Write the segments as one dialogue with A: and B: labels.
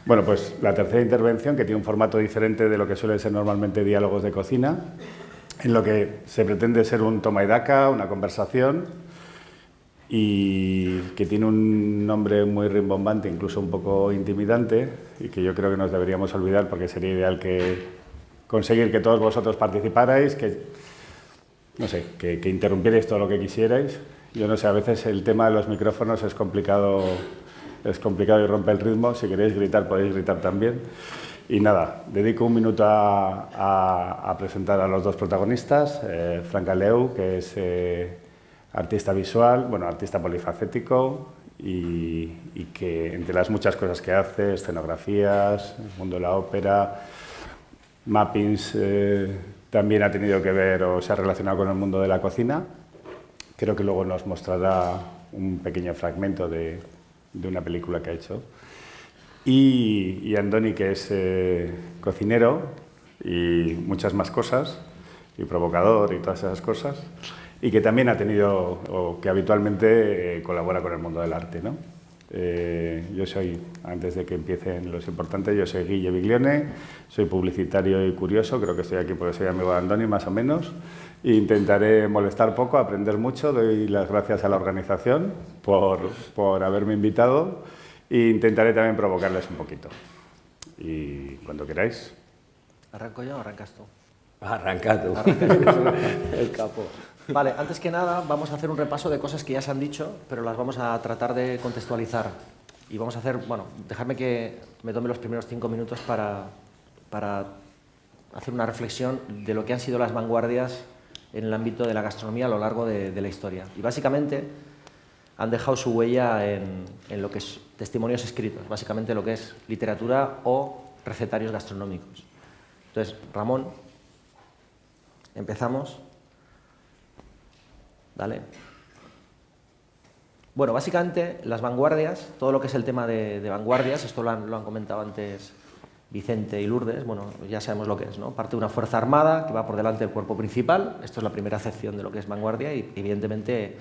A: Bueno, pues la tercera intervención, que tiene un formato diferente de lo que suele ser normalmente diálogos de cocina, en lo que se pretende ser un toma y daca, una conversación, y que tiene un nombre muy rimbombante, incluso un poco intimidante, y que yo creo que nos deberíamos olvidar porque sería ideal conseguir que todos vosotros participarais, no sé, que interrumpierais todo lo que quisierais. Yo no sé, a veces el tema de los micrófonos es complicado y rompe el ritmo. Si queréis gritar, podéis gritar también. Y nada, dedico un minuto a presentar a los dos protagonistas. Franca Leu, que es artista visual, bueno, artista polifacético y que entre las muchas cosas que hace, escenografías, el mundo de la ópera, mappings, también ha tenido que ver o se ha relacionado con el mundo de la cocina. Creo que luego nos mostrará un pequeño fragmento de una película que ha hecho. Y Andoni, que es cocinero y muchas más cosas, y provocador y todas esas cosas, y que también ha tenido, o que habitualmente colabora con el mundo del arte, ¿no? Yo soy, antes de que empiecen los importantes, yo soy Guille Biglione, soy publicitario y curioso, creo que estoy aquí porque soy amigo de Andoni, más o menos. Intentaré molestar poco, aprender mucho, doy las gracias a la organización por haberme invitado e intentaré también provocarles un poquito. Y cuando queráis.
B: ¿Arranco yo o arrancas tú?
C: Arranca tú. El capo.
B: Vale, antes que nada vamos a hacer un repaso de cosas que ya se han dicho, pero las vamos a tratar de contextualizar. Y vamos a hacer, bueno, dejadme que me tome los primeros 5 minutos para hacer una reflexión de lo que han sido las vanguardias en el ámbito de la gastronomía a lo largo de la historia. Y básicamente han dejado su huella en lo que es testimonios escritos, básicamente lo que es literatura o recetarios gastronómicos. Entonces, Ramón, empezamos. Dale. Bueno, básicamente las vanguardias, todo lo que es el tema de vanguardias, esto lo han comentado antes Vicente y Lourdes, bueno, ya sabemos lo que es, ¿no? Parte de una fuerza armada que va por delante del cuerpo principal, esto es la primera acepción de lo que es vanguardia y evidentemente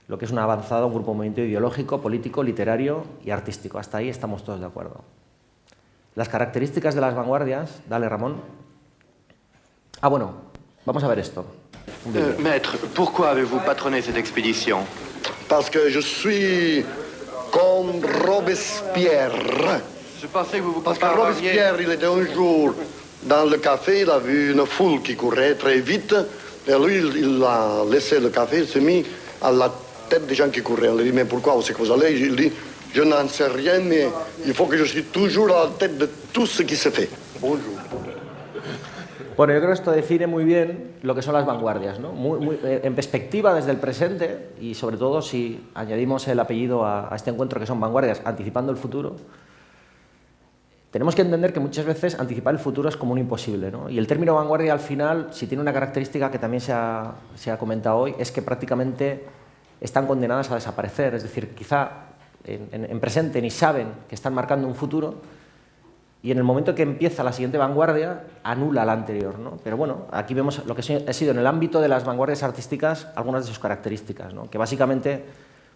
B: lo que es una avanzada, un grupo de movimiento ideológico, político, literario y artístico. Hasta ahí estamos todos de acuerdo. Las características de las vanguardias, dale Ramón. Ah, bueno, vamos a ver esto.
D: Maître, pourquoi avez-vous patronné cette expédition?
E: Parce que je suis comme Robespierre.
D: Je pensais que vous vous
E: Parce que
D: compareriez...
E: Robespierre, il était un jour dans le café, il a vu une foule qui courait très vite, et lui, il a laissé le café, il s'est mis à la tête des gens qui couraient. On lui dit, mais pourquoi, où c'est que vous allez? Il dit, je n'en sais rien, mais il faut que je suis toujours à la tête de tout ce qui se fait. Bonjour.
B: Bueno, yo creo que esto define muy bien lo que son las vanguardias, ¿no? En perspectiva desde el presente y sobre todo si añadimos el apellido a este encuentro que son vanguardias anticipando el futuro, tenemos que entender que muchas veces anticipar el futuro es como un imposible, ¿no? Y el término vanguardia al final, si tiene una característica que también se ha comentado hoy, es que prácticamente están condenadas a desaparecer, es decir, quizá en presente ni saben que están marcando un futuro, y en el momento que empieza la siguiente vanguardia, anula la anterior, ¿no? Pero bueno, aquí vemos lo que ha sido en el ámbito de las vanguardias artísticas algunas de sus características, ¿no? Que básicamente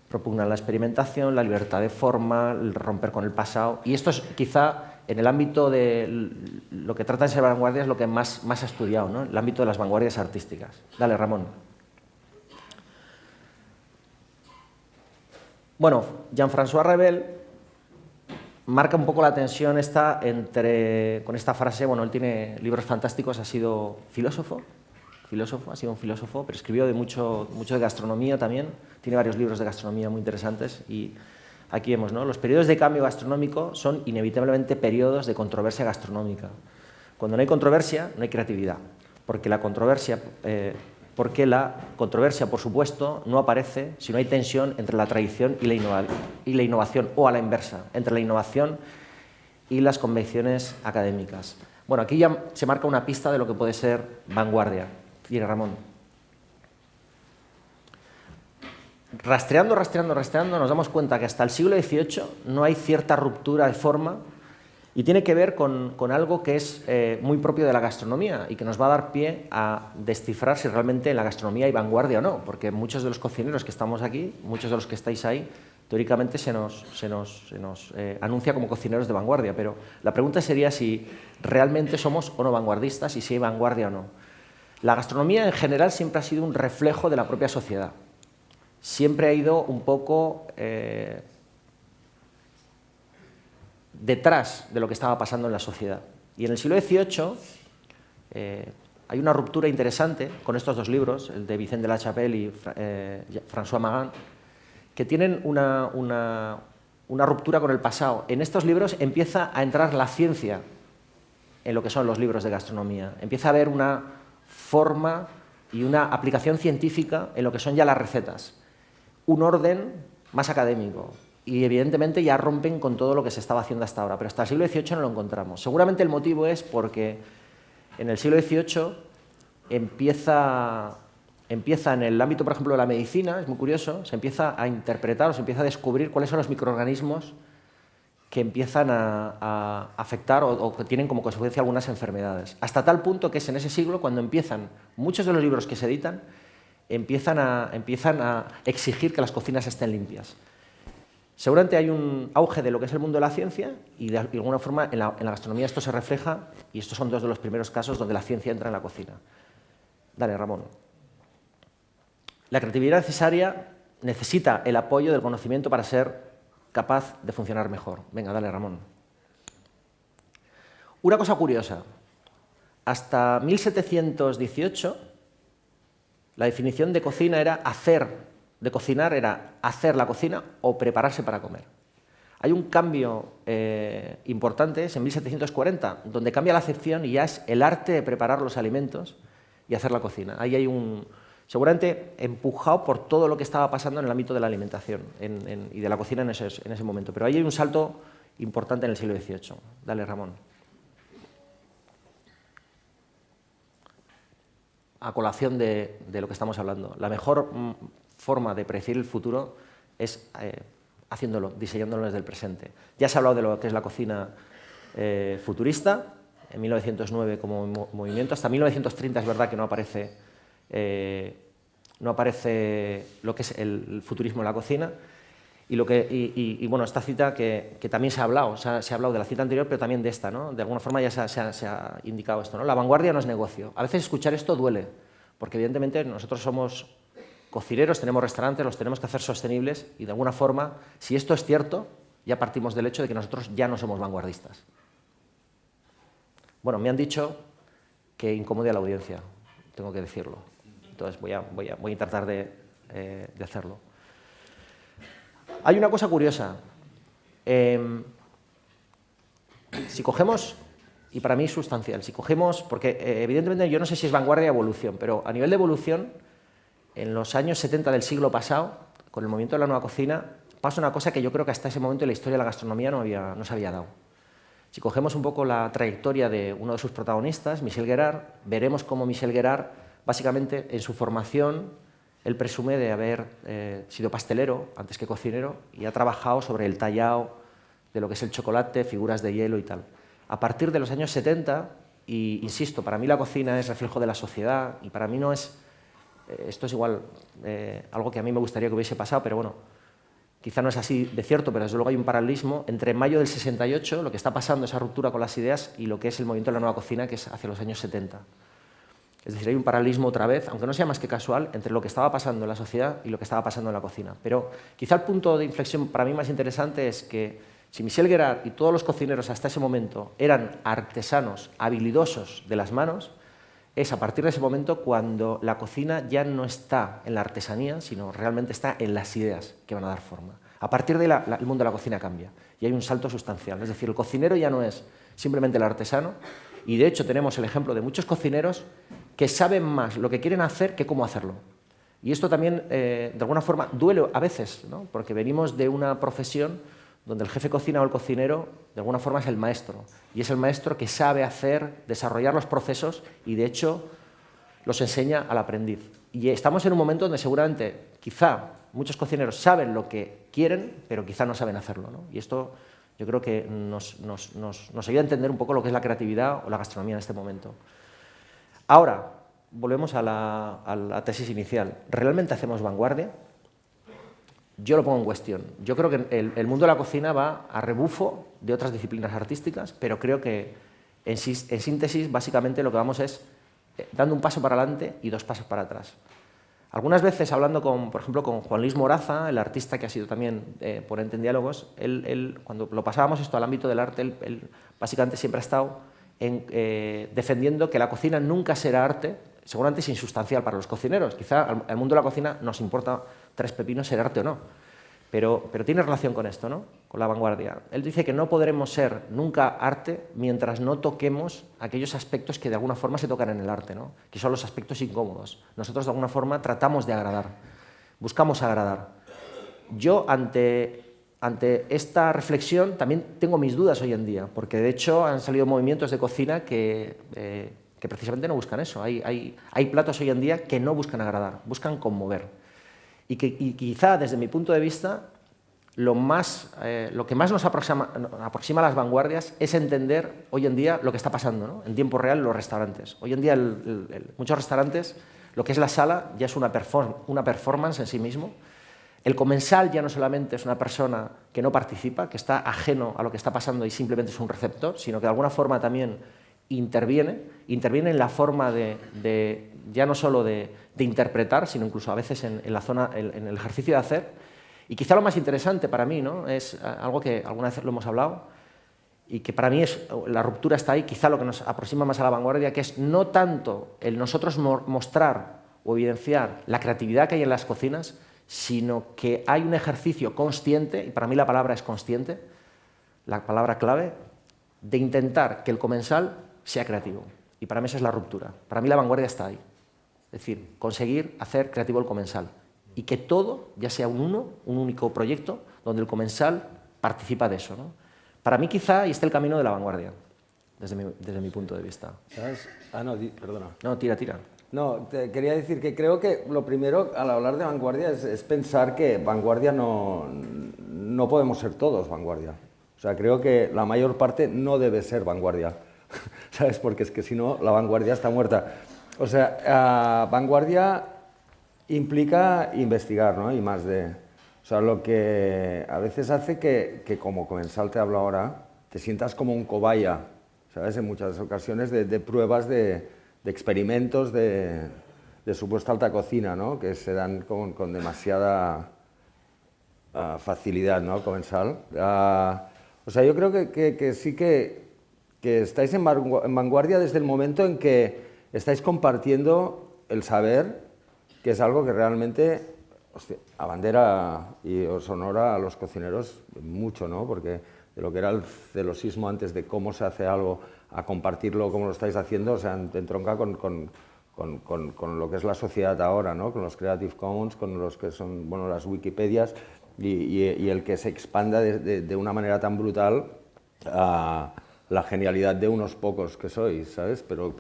B: propugnan la experimentación, la libertad de forma, el romper con el pasado. Y esto es quizá en el ámbito de lo que trata de ser vanguardia es lo que más ha estudiado, ¿no? El ámbito de las vanguardias artísticas. Dale, Ramón. Bueno, Jean-François Revel marca un poco la tensión esta con esta frase, bueno, él tiene libros fantásticos, ha sido filósofo, ha sido un filósofo, pero escribió de mucho de gastronomía también, tiene varios libros de gastronomía muy interesantes y aquí vemos, ¿no? Los periodos de cambio gastronómico son inevitablemente periodos de controversia gastronómica. Cuando no hay controversia, no hay creatividad, porque la controversia, por supuesto, no aparece si no hay tensión entre la tradición y la innovación, o a la inversa, entre la innovación y las convenciones académicas. Bueno, aquí ya se marca una pista de lo que puede ser vanguardia. Mira, Ramón. Rastreando, nos damos cuenta que hasta el siglo XVIII no hay cierta ruptura de forma y tiene que ver con algo que es muy propio de la gastronomía y que nos va a dar pie a descifrar si realmente en la gastronomía hay vanguardia o no, porque muchos de los cocineros que estamos aquí, muchos de los que estáis ahí, teóricamente se nos anuncia como cocineros de vanguardia, pero la pregunta sería si realmente somos o no vanguardistas y si hay vanguardia o no. La gastronomía en general siempre ha sido un reflejo de la propia sociedad. Siempre ha ido un poco detrás de lo que estaba pasando en la sociedad. Y en el siglo XVIII hay una ruptura interesante con estos dos libros, el de Vicente de la Chapelle y François Magan, que tienen una ruptura con el pasado. En estos libros empieza a entrar la ciencia en lo que son los libros de gastronomía. Empieza a haber una forma y una aplicación científica en lo que son ya las recetas. Un orden más académico. Y evidentemente ya rompen con todo lo que se estaba haciendo hasta ahora, pero hasta el siglo XVIII no lo encontramos. Seguramente el motivo es porque en el siglo XVIII empieza en el ámbito, por ejemplo, de la medicina, es muy curioso, se empieza a interpretar o se empieza a descubrir cuáles son los microorganismos que empiezan a afectar o que tienen como consecuencia algunas enfermedades. Hasta tal punto que es en ese siglo cuando empiezan muchos de los libros que se editan, empiezan a exigir que las cocinas estén limpias. Seguramente hay un auge de lo que es el mundo de la ciencia y de alguna forma en la gastronomía esto se refleja y estos son dos de los primeros casos donde la ciencia entra en la cocina. Dale, Ramón. La creatividad necesaria necesita el apoyo del conocimiento para ser capaz de funcionar mejor. Venga, dale, Ramón. Una cosa curiosa. Hasta 1718 la definición de cocina era de cocinar era hacer la cocina o prepararse para comer. Hay un cambio importante, es en 1740, donde cambia la acepción y ya es el arte de preparar los alimentos y hacer la cocina. Ahí hay seguramente empujado por todo lo que estaba pasando en el ámbito de la alimentación y de la cocina en ese momento. Pero ahí hay un salto importante en el siglo XVIII. Dale, Ramón. A colación de lo que estamos hablando. La mejor forma de predecir el futuro es haciéndolo, diseñándolo desde el presente. Ya se ha hablado de lo que es la cocina futurista, en 1909 como movimiento, hasta 1930 es verdad que no aparece lo que es el futurismo en la cocina, y bueno, esta cita que también se ha hablado, se ha hablado de la cita anterior, pero también de esta, ¿no? De alguna forma ya se ha indicado esto, ¿no? La vanguardia no es negocio. A veces escuchar esto duele, porque evidentemente nosotros somos cocineros, tenemos restaurantes, los tenemos que hacer sostenibles y de alguna forma, si esto es cierto, ya partimos del hecho de que nosotros ya no somos vanguardistas. Bueno, me han dicho que incomode a la audiencia, tengo que decirlo. Entonces voy a tratar de hacerlo. Hay una cosa curiosa. Si cogemos, y para mí es sustancial, si cogemos, porque evidentemente yo no sé si es vanguardia o evolución, pero a nivel de evolución, en los años 70 del siglo pasado, con el movimiento de la nueva cocina, pasa una cosa que yo creo que hasta ese momento en la historia de la gastronomía no se había dado. Si cogemos un poco la trayectoria de uno de sus protagonistas, Michel Guérard, veremos cómo Michel Guérard, básicamente en su formación, él presume de haber sido pastelero antes que cocinero y ha trabajado sobre el tallado de lo que es el chocolate, figuras de hielo y tal. A partir de los años 70, y insisto, para mí la cocina es reflejo de la sociedad y para mí no es, esto es igual algo que a mí me gustaría que hubiese pasado, pero bueno, quizá no es así de cierto, pero desde luego hay un paralelismo entre mayo del 68, lo que está pasando, esa ruptura con las ideas, y lo que es el movimiento de la nueva cocina, que es hacia los años 70. Es decir, hay un paralelismo otra vez, aunque no sea más que casual, entre lo que estaba pasando en la sociedad y lo que estaba pasando en la cocina. Pero quizá el punto de inflexión para mí más interesante es que si Michel Guérard y todos los cocineros hasta ese momento eran artesanos habilidosos de las manos, es a partir de ese momento cuando la cocina ya no está en la artesanía, sino realmente está en las ideas que van a dar forma. A partir de ahí el mundo de la cocina cambia y hay un salto sustancial. Es decir, el cocinero ya no es simplemente el artesano y de hecho tenemos el ejemplo de muchos cocineros que saben más lo que quieren hacer que cómo hacerlo. Y esto también, de alguna forma, duele a veces, ¿no? Porque venimos de una profesión donde el jefe de cocina o el cocinero, de alguna forma, es el maestro. Y es el maestro que sabe desarrollar los procesos y, de hecho, los enseña al aprendiz. Y estamos en un momento donde seguramente, quizá, muchos cocineros saben lo que quieren, pero quizá no saben hacerlo, ¿no? Y esto yo creo que nos ayuda a entender un poco lo que es la creatividad o la gastronomía en este momento. Ahora, volvemos a la tesis inicial. ¿Realmente hacemos vanguardia? yo lo pongo en cuestión. Yo creo que el mundo de la cocina va a rebufo de otras disciplinas artísticas, pero creo que en síntesis básicamente lo que vamos es dando un paso para adelante y 2 pasos para atrás. Algunas veces hablando, por ejemplo, con Juan Luis Moraza, el artista que ha sido también ponente en diálogos, cuando lo pasábamos esto al ámbito del arte, él básicamente siempre ha estado defendiendo que la cocina nunca será arte, seguramente es insustancial para los cocineros. Quizá al mundo de la cocina nos importa 3 pepinos ser arte o no, pero tiene relación con esto, ¿no? Con la vanguardia. Él dice que no podremos ser nunca arte mientras no toquemos aquellos aspectos que de alguna forma se tocan en el arte, ¿no? Que son los aspectos incómodos. Nosotros de alguna forma tratamos de agradar, buscamos agradar. Yo ante esta reflexión también tengo mis dudas hoy en día, porque de hecho han salido movimientos de cocina que precisamente no buscan eso. Hay platos hoy en día que no buscan agradar, buscan conmover. Y quizá desde mi punto de vista lo que más nos aproxima a las vanguardias es entender hoy en día lo que está pasando, ¿no? En tiempo real en los restaurantes. Hoy en día muchos restaurantes, lo que es la sala ya es una performance en sí mismo. El comensal ya no solamente es una persona que no participa, que está ajeno a lo que está pasando y simplemente es un receptor, sino que de alguna forma también interviene en la forma ya no solo de interpretar, sino incluso a veces en el ejercicio de hacer. Y quizá lo más interesante para mí, ¿no? Es algo que alguna vez lo hemos hablado y que para mí la ruptura está ahí, quizá lo que nos aproxima más a la vanguardia, que es no tanto el nosotros mostrar o evidenciar la creatividad que hay en las cocinas, sino que hay un ejercicio consciente, y para mí la palabra es consciente, la palabra clave, de intentar que el comensal sea creativo. Y para mí esa es la ruptura. Para mí la vanguardia está ahí. Es decir, conseguir hacer creativo el comensal. Y que todo ya sea un único proyecto donde el comensal participa de eso, ¿no? Para mí quizá ahí está el camino de la vanguardia, desde mi punto de vista.
C: ¿Sabes? Ah, no, perdona.
B: No, tira.
C: No, te quería decir que creo que lo primero al hablar de vanguardia es pensar que vanguardia no podemos ser todos vanguardia. O sea, creo que la mayor parte no debe ser vanguardia, ¿sabes? Porque es que si no, la vanguardia está muerta. O sea, vanguardia implica investigar, ¿no? Y más de... O sea, lo que a veces hace que como comensal te hablo ahora, te sientas como un cobaya, ¿sabes? En muchas ocasiones de pruebas de experimentos de supuesta alta cocina, ¿no? Que se dan con demasiada facilidad, ¿no? Comensal. O sea, yo creo que sí que estáis en vanguardia desde el momento en que estáis compartiendo el saber, que es algo que realmente abandera y os honora a los cocineros mucho, ¿no? Porque de lo que era el celosismo antes de cómo se hace algo a compartirlo como lo estáis haciendo, o sea, entronca con lo que es la sociedad ahora, ¿no? Con los Creative Commons, con los que son, bueno, las Wikipedias y el que se expanda de una manera tan brutal a la genialidad de unos pocos que sois, ¿sabes? Pero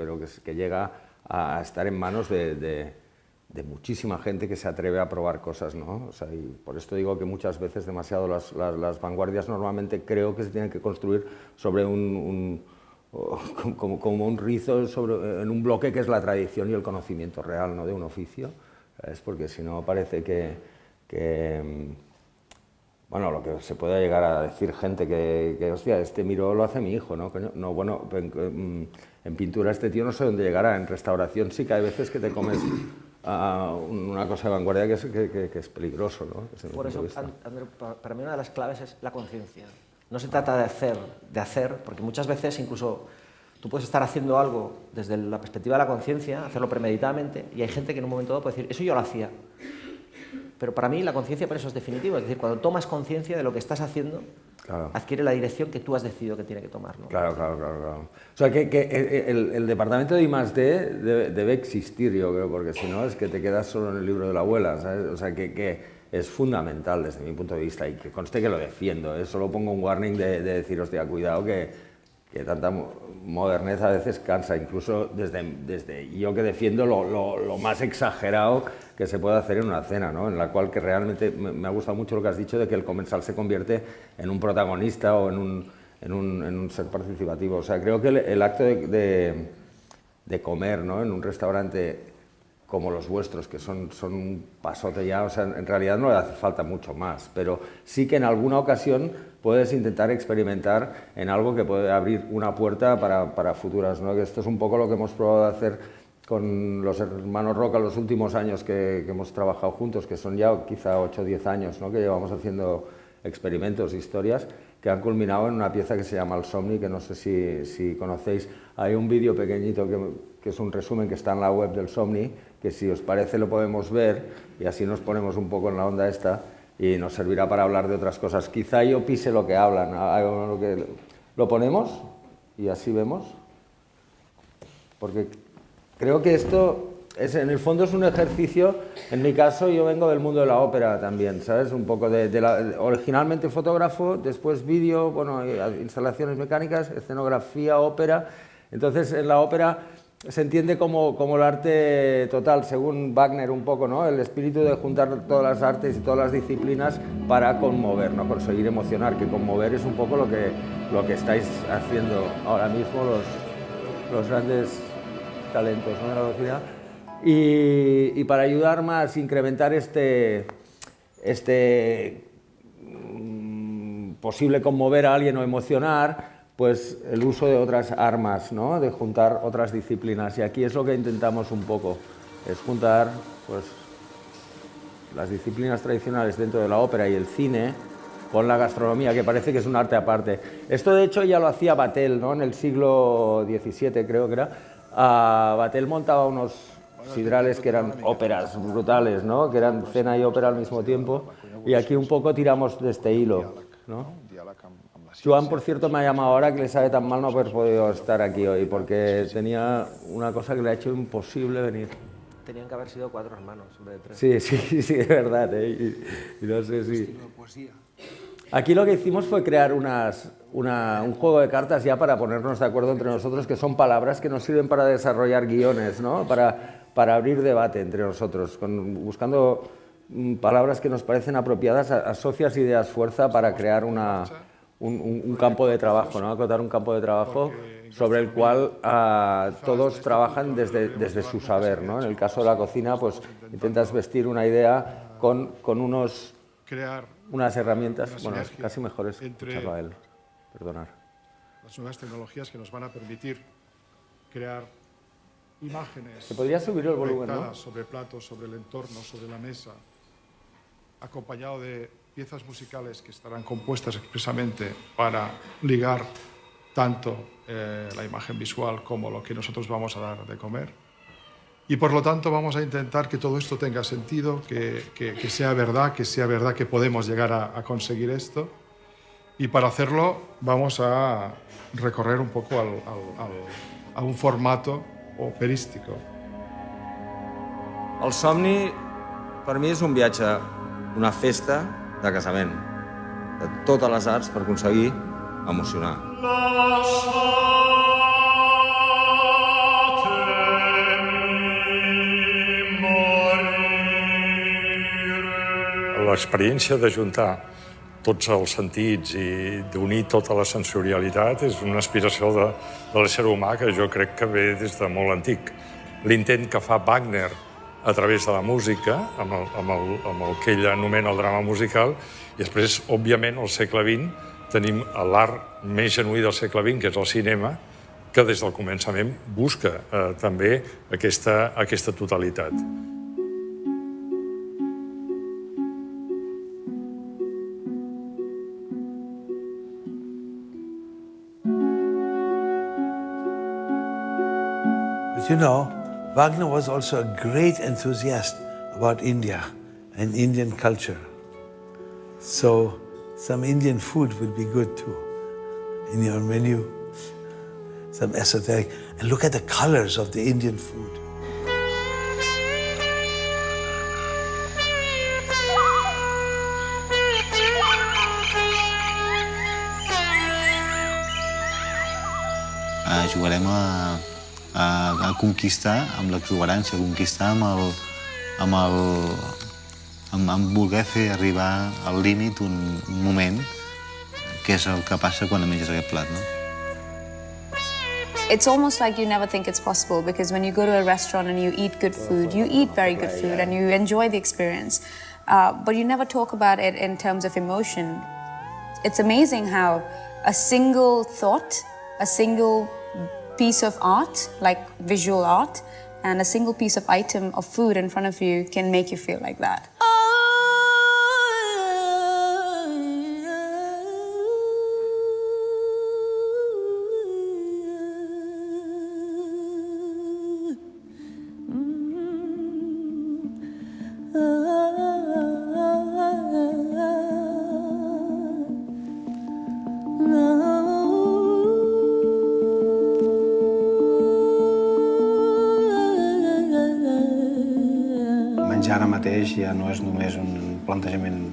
C: que llega a estar en manos de muchísima gente que se atreve a probar cosas, ¿no? O sea, y por esto digo que muchas veces demasiado las vanguardias normalmente creo que se tienen que construir sobre como un rizo en un bloque que es la tradición y el conocimiento real, ¿no? De un oficio, ¿sabes? Porque si no parece que bueno, lo que se pueda llegar a decir gente que hostia, este miró lo hace mi hijo, ¿no? No, bueno, en pintura este tío no sé dónde llegará, en restauración sí que hay veces que te comes una cosa de vanguardia que es peligroso, ¿no?
B: Por eso, Andreu, para mí una de las claves es la conciencia. No se trata de hacer, porque muchas veces incluso tú puedes estar haciendo algo desde la perspectiva de la conciencia, hacerlo premeditadamente, y hay gente que en un momento dado puede decir, eso yo lo hacía. Pero para mí la conciencia por eso es definitiva, es decir, cuando tomas conciencia de lo que estás haciendo, claro, adquiere la dirección que tú has decidido que tiene que tomar, ¿no?
C: Claro. O sea, que el departamento de I+D debe existir, yo creo, porque si no es que te quedas solo en el libro de la abuela, ¿sabes? O sea, que es fundamental desde mi punto de vista y que conste que lo defiendo, ¿eh? Solo pongo un warning de decir, hostia, cuidado que tanta modernez a veces cansa, incluso desde yo que defiendo lo más exagerado que se puede hacer en una cena, ¿no? En la cual que realmente me ha gustado mucho lo que has dicho de que el comensal se convierte en un protagonista o en un ser participativo. O sea, creo que el acto de comer, ¿no? En un restaurante como los vuestros, que son un pasote ya, o sea, en realidad no le hace falta mucho más, pero sí que en alguna ocasión puedes intentar experimentar en algo que puede abrir una puerta para futuras, ¿no? Que esto es un poco lo que hemos probado de hacer con los hermanos Roca los últimos años que hemos trabajado juntos, que son ya quizá 8 o 10 años, ¿no? Que llevamos haciendo experimentos, historias, que han culminado en una pieza que se llama El Somni, que no sé si conocéis. Hay un vídeo pequeñito que es un resumen que está en la web del Somni, que si os parece lo podemos ver y así nos ponemos un poco en la onda esta y nos servirá para hablar de otras cosas. Quizá yo pise lo que hablan, lo ponemos y así vemos, porque creo que esto en el fondo es un ejercicio. En mi caso yo vengo del mundo de la ópera también, ¿sabes? Un poco originalmente fotógrafo, después vídeo, bueno, instalaciones mecánicas, escenografía, ópera. Entonces en la ópera se entiende como el arte total, según Wagner un poco, ¿no? El espíritu de juntar todas las artes y todas las disciplinas para conmover, ¿no? Conseguir emocionar, que conmover es un poco lo que estáis haciendo ahora mismo los grandes talentos, ¿no? De la velocidad. Y para ayudar más, incrementar este posible conmover a alguien o emocionar, pues el uso de otras armas, ¿no? De juntar otras disciplinas. Y aquí es lo que intentamos un poco, es juntar pues, las disciplinas tradicionales dentro de la ópera y el cine con la gastronomía, que parece que es un arte aparte. Esto de hecho ya lo hacía Vatel, ¿no? En el siglo XVII creo que era. Vatel montaba unos sidrales que eran óperas brutales, ¿no? Que eran cena y ópera al mismo tiempo, y aquí un poco tiramos de este hilo, ¿no? Joan, por cierto, me ha llamado ahora que le sabe tan mal no haber podido estar aquí hoy, porque tenía una cosa que le ha hecho imposible venir.
B: Tenían que haber sido 4 hermanos en vez de 3.
C: Sí, es verdad, ¿eh? Y no sé si... Aquí lo que hicimos fue crear un juego de cartas ya para ponernos de acuerdo entre nosotros, que son palabras que nos sirven para desarrollar guiones, ¿no? Para abrir debate entre nosotros, buscando palabras que nos parecen apropiadas, asocias ideas fuerza para crear un campo de trabajo, ¿no? Acotar un campo de trabajo sobre el cual todos trabajan desde su saber, ¿no? En el caso de la cocina, pues intentas vestir una idea con unas herramientas, bueno, casi mejores escucharlo a él, perdonar.
F: Las nuevas tecnologías que nos van a permitir crear imágenes.
C: ¿Se podría subir el volumen, no?
F: Sobre platos, sobre el entorno, sobre la mesa, acompañado de piezas musicales que estarán compuestas expresamente para ligar tanto la imagen visual como lo que nosotros vamos a dar de comer. Y por lo tanto vamos a intentar que todo esto tenga sentido, que sea verdad que podemos llegar a conseguir esto. Y para hacerlo vamos a recorrer un poco a un formato operístico.
C: El somni per mi és un viatge, una festa de casament, de totes les arts per aconseguir emocionar.
G: L'experiència d'ajuntar tots els sentits i d'unir tota la sensorialitat és una aspiració de l'ésser humà que jo crec que ve des de molt antic. L'intent que fa Wagner a través de la música, amb el que ell anomena el drama musical, i després, òbviament, al segle XX tenim l'art més genuí del segle XX, que és el cinema, que des del començament busca també aquesta totalitat.
H: You know, Wagner was also a great enthusiast about India and Indian culture. So some Indian food would be good too in your menu. Some esoteric. And look at the colors of the Indian food.
I: Jugarem a conquistar, amb l'exuberància, a conquistar amb voler fer arribar al límit un moment que és el que passa quan menges aquest plat, no?
J: it's almost like you never think it's possible, because when you go to a restaurant and you eat good food, you eat very good food and you enjoy the experience, but you never talk about it in terms of emotion. It's amazing how a single thought, a single piece of art, like visual art, and a single piece of item of food in front of you can make you feel like that.
K: Ara mateix ja no és només un plantejament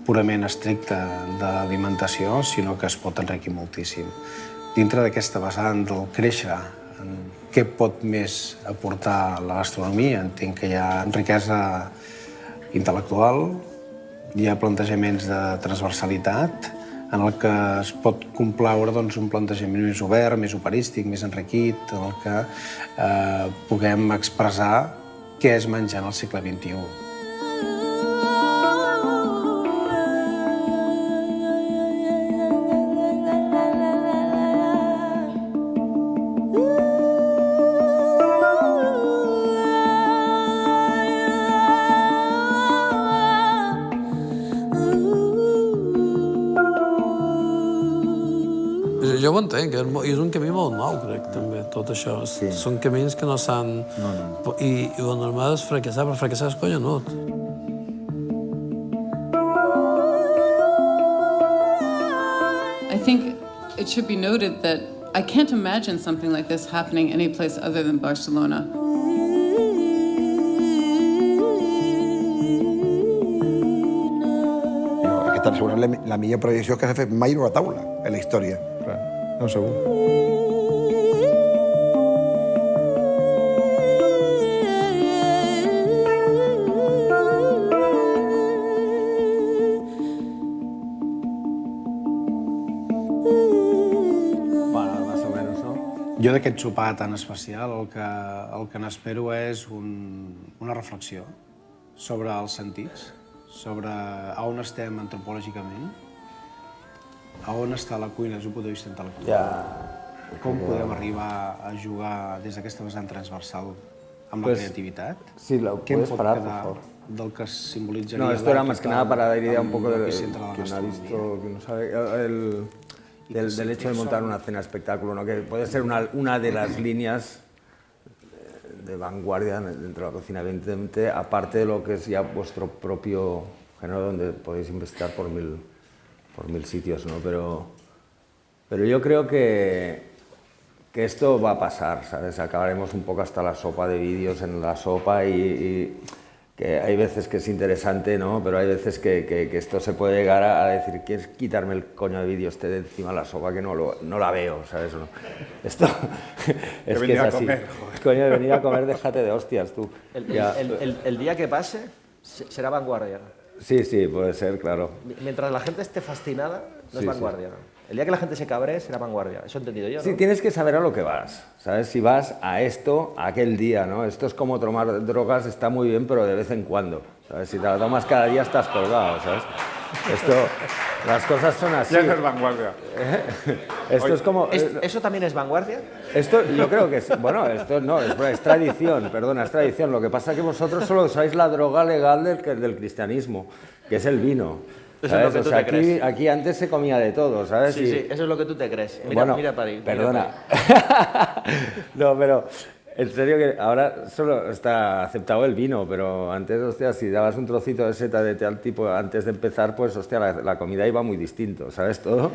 K: purament estricte d'alimentació, sinó que es pot enriquir moltíssim. Dintre d'aquesta vessant del créixer, què pot més aportar la gastronomia? Entenc que hi ha riquesa intel·lectual, hi ha plantejaments de transversalitat, en el que es pot complaure un plantejament més obert, més operístic, més enriquit, en el que puguem expressar què és menjar en el segle XXI.
L: Jo ho entenc, és un camí molt nou, crec, també, tot això. Sí. Són camins que no s'han... No. I lo normal és fracassar, però fracassar és collonut.
M: I think it should be noted that I can't imagine something like this happening any place other than Barcelona.
N: Aquesta segurament la millor projecció que s'ha fet mai a una taula en la història. No, segur.
K: Jo d'aquest sopar tan especial el que n'espero és una reflexió sobre els sentits, sobre on estem antropològicament, a on està la cuina des d'un punt de vista intel·lectual, com podem arribar a jugar des d'aquesta vessant transversal amb la creativitat, què en pot quedar del que simbolitzaria...
C: No, esto era más que nada para dar idea un poco de quien ha visto, que no sabe, del hecho de montar una cena espectáculo, ¿no? Que puede ser una de las líneas de vanguardia dentro de la cocina, evidentemente, aparte de lo que es ya vuestro propio género, donde podéis investigar por mil sitios, ¿no? Pero yo creo que esto va a pasar, ¿sabes? Acabaremos un poco hasta la sopa de vídeos en la sopa y que hay veces que es interesante, ¿no? Pero hay veces que esto se puede llegar a decir, ¿quieres quitarme el coño de vídeo de encima de la sopa que no la veo, ¿sabes? ¿No? Esto es que es así. Coño, de venir a comer, déjate de hostias, tú.
B: El día que pase será vanguardia.
C: Sí, puede ser, claro.
B: Mientras la gente esté fascinada, no es vanguardia. El día que la gente se cabree será vanguardia. Eso he entendido yo, ¿no?
C: Sí, tienes que saber a lo que vas, ¿sabes? Si vas a esto, a aquel día, ¿no? Esto es como tomar drogas, está muy bien, pero de vez en cuando, ¿sabes? Si te la tomas cada día estás colgado, ¿sabes? Las cosas son así.
A: Ya no es vanguardia.
C: Esto es como...
B: ¿Eso también es vanguardia?
C: Esto yo creo que es... Bueno, esto no, es tradición, perdona, es tradición. Lo que pasa es que vosotros solo usáis la droga legal del cristianismo, que es el vino. ¿Sabes?
B: Eso es lo que tú te crees.
C: Aquí antes se comía de todo, ¿sabes?
B: Sí, eso es lo que tú te crees. Mira para ahí.
C: Perdona. No, pero en serio que ahora solo está aceptado el vino, pero antes, hostia, si dabas un trocito de seta de tal tipo antes de empezar, pues, hostia, la comida iba muy distinto, ¿sabes? Todo.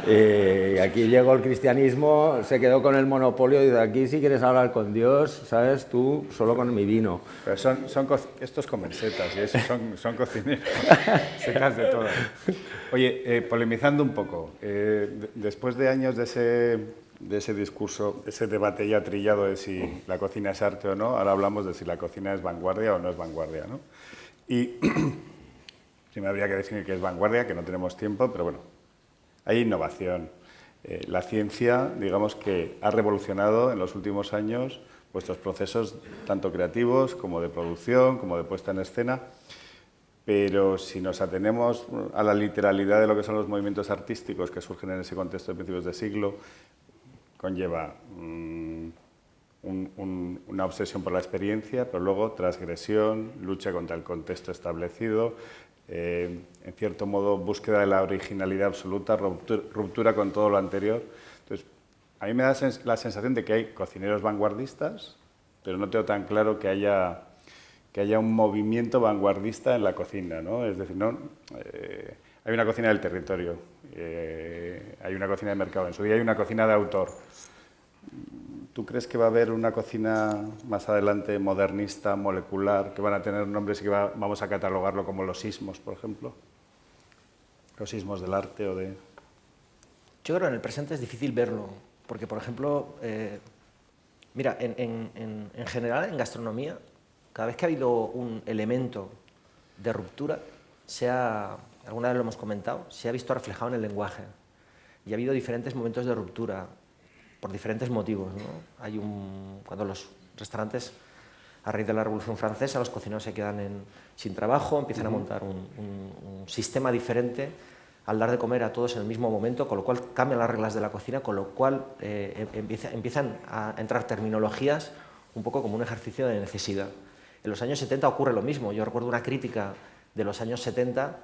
C: Y aquí llegó el cristianismo, se quedó con el monopolio y de aquí si quieres hablar con Dios, ¿sabes? Tú solo con mi vino.
A: Pero estos comen setas y eso, son cocineros, setas de todas. Oye, polemizando un poco, después de años de ese discurso, ese debate ya trillado de si la cocina es arte o no, ahora hablamos de si la cocina es vanguardia o no es vanguardia, ¿no? Y si me habría que definir qué es vanguardia, que no tenemos tiempo, pero bueno, hay innovación, La ciencia, digamos que ha revolucionado en los últimos años vuestros procesos tanto creativos como de producción, como de puesta en escena, pero si nos atenemos a la literalidad de lo que son los movimientos artísticos que surgen en ese contexto de principios de siglo, conlleva una obsesión por la experiencia, pero luego transgresión, lucha contra el contexto establecido, en cierto modo búsqueda de la originalidad absoluta, ruptura con todo lo anterior. Entonces, a mí me da la sensación de que hay cocineros vanguardistas, pero no tengo tan claro que haya un movimiento vanguardista en la cocina, ¿no? Es decir, hay una cocina del territorio, hay una cocina de mercado, en su día hay una cocina de autor. ¿Tú crees que va a haber una cocina más adelante modernista, molecular, que van a tener nombres y que vamos a catalogarlo como los sismos, por ejemplo? Los sismos del arte o de...
B: Yo creo que en el presente es difícil verlo, porque, por ejemplo, mira, en general en gastronomía, cada vez que ha habido un elemento de ruptura, alguna vez lo hemos comentado, se ha visto reflejado en el lenguaje. Y ha habido diferentes momentos de ruptura, por diferentes motivos, ¿no? Cuando los restaurantes, a raíz de la Revolución Francesa, los cocineros se quedan sin trabajo, empiezan a montar un sistema diferente al dar de comer a todos en el mismo momento, con lo cual cambian las reglas de la cocina, con lo cual empiezan a entrar terminologías un poco como un ejercicio de necesidad. En los años 70 ocurre lo mismo. Yo recuerdo una crítica de los años 70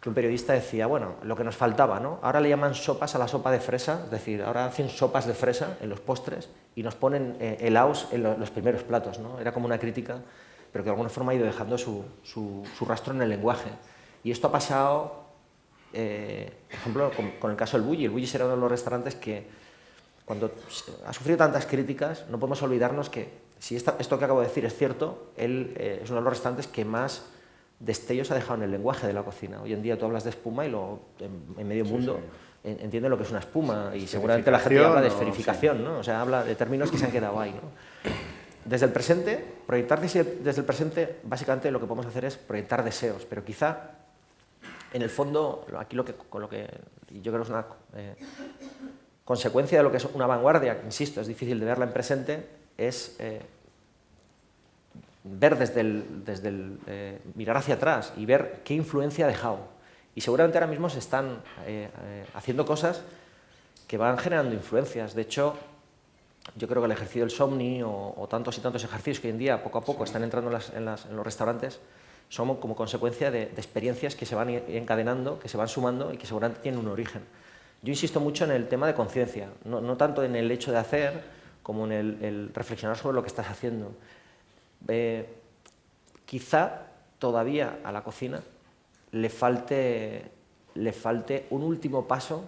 B: que un periodista decía, bueno, lo que nos faltaba, ¿no? Ahora le llaman sopas a la sopa de fresa, es decir, ahora hacen sopas de fresa en los postres y nos ponen helados en los primeros platos, ¿no? Era como una crítica, pero que de alguna forma ha ido dejando su rastro en el lenguaje. Y esto ha pasado, por ejemplo, con el caso del Bulli. El Bulli era uno de los restaurantes que, cuando ha sufrido tantas críticas, no podemos olvidarnos que, si esto que acabo de decir es cierto, él es uno de los restaurantes que más destellos ha dejado en el lenguaje de la cocina. Hoy en día tú hablas de espuma y en medio mundo entienden lo que es una espuma, y seguramente la gente habla de esferificación, ¿no? O sea, habla de términos que se han quedado ahí, ¿no? Desde el presente, proyectar desde el presente, básicamente lo que podemos hacer es proyectar deseos, pero quizá, en el fondo, aquí con lo que yo creo es una consecuencia de lo que es una vanguardia, que, insisto, es difícil de verla en presente, es ver mirar hacia atrás y ver qué influencia ha dejado. Y seguramente ahora mismo se están haciendo cosas que van generando influencias. De hecho, yo creo que el ejercicio del Somni o tantos y tantos ejercicios que hoy en día poco a poco están entrando en los restaurantes son como consecuencia de experiencias que se van encadenando, que se van sumando y que seguramente tienen un origen. Yo insisto mucho en el tema de conciencia, no tanto en el hecho de hacer como en el reflexionar sobre lo que estás haciendo. Quizá todavía a la cocina le falte un último paso,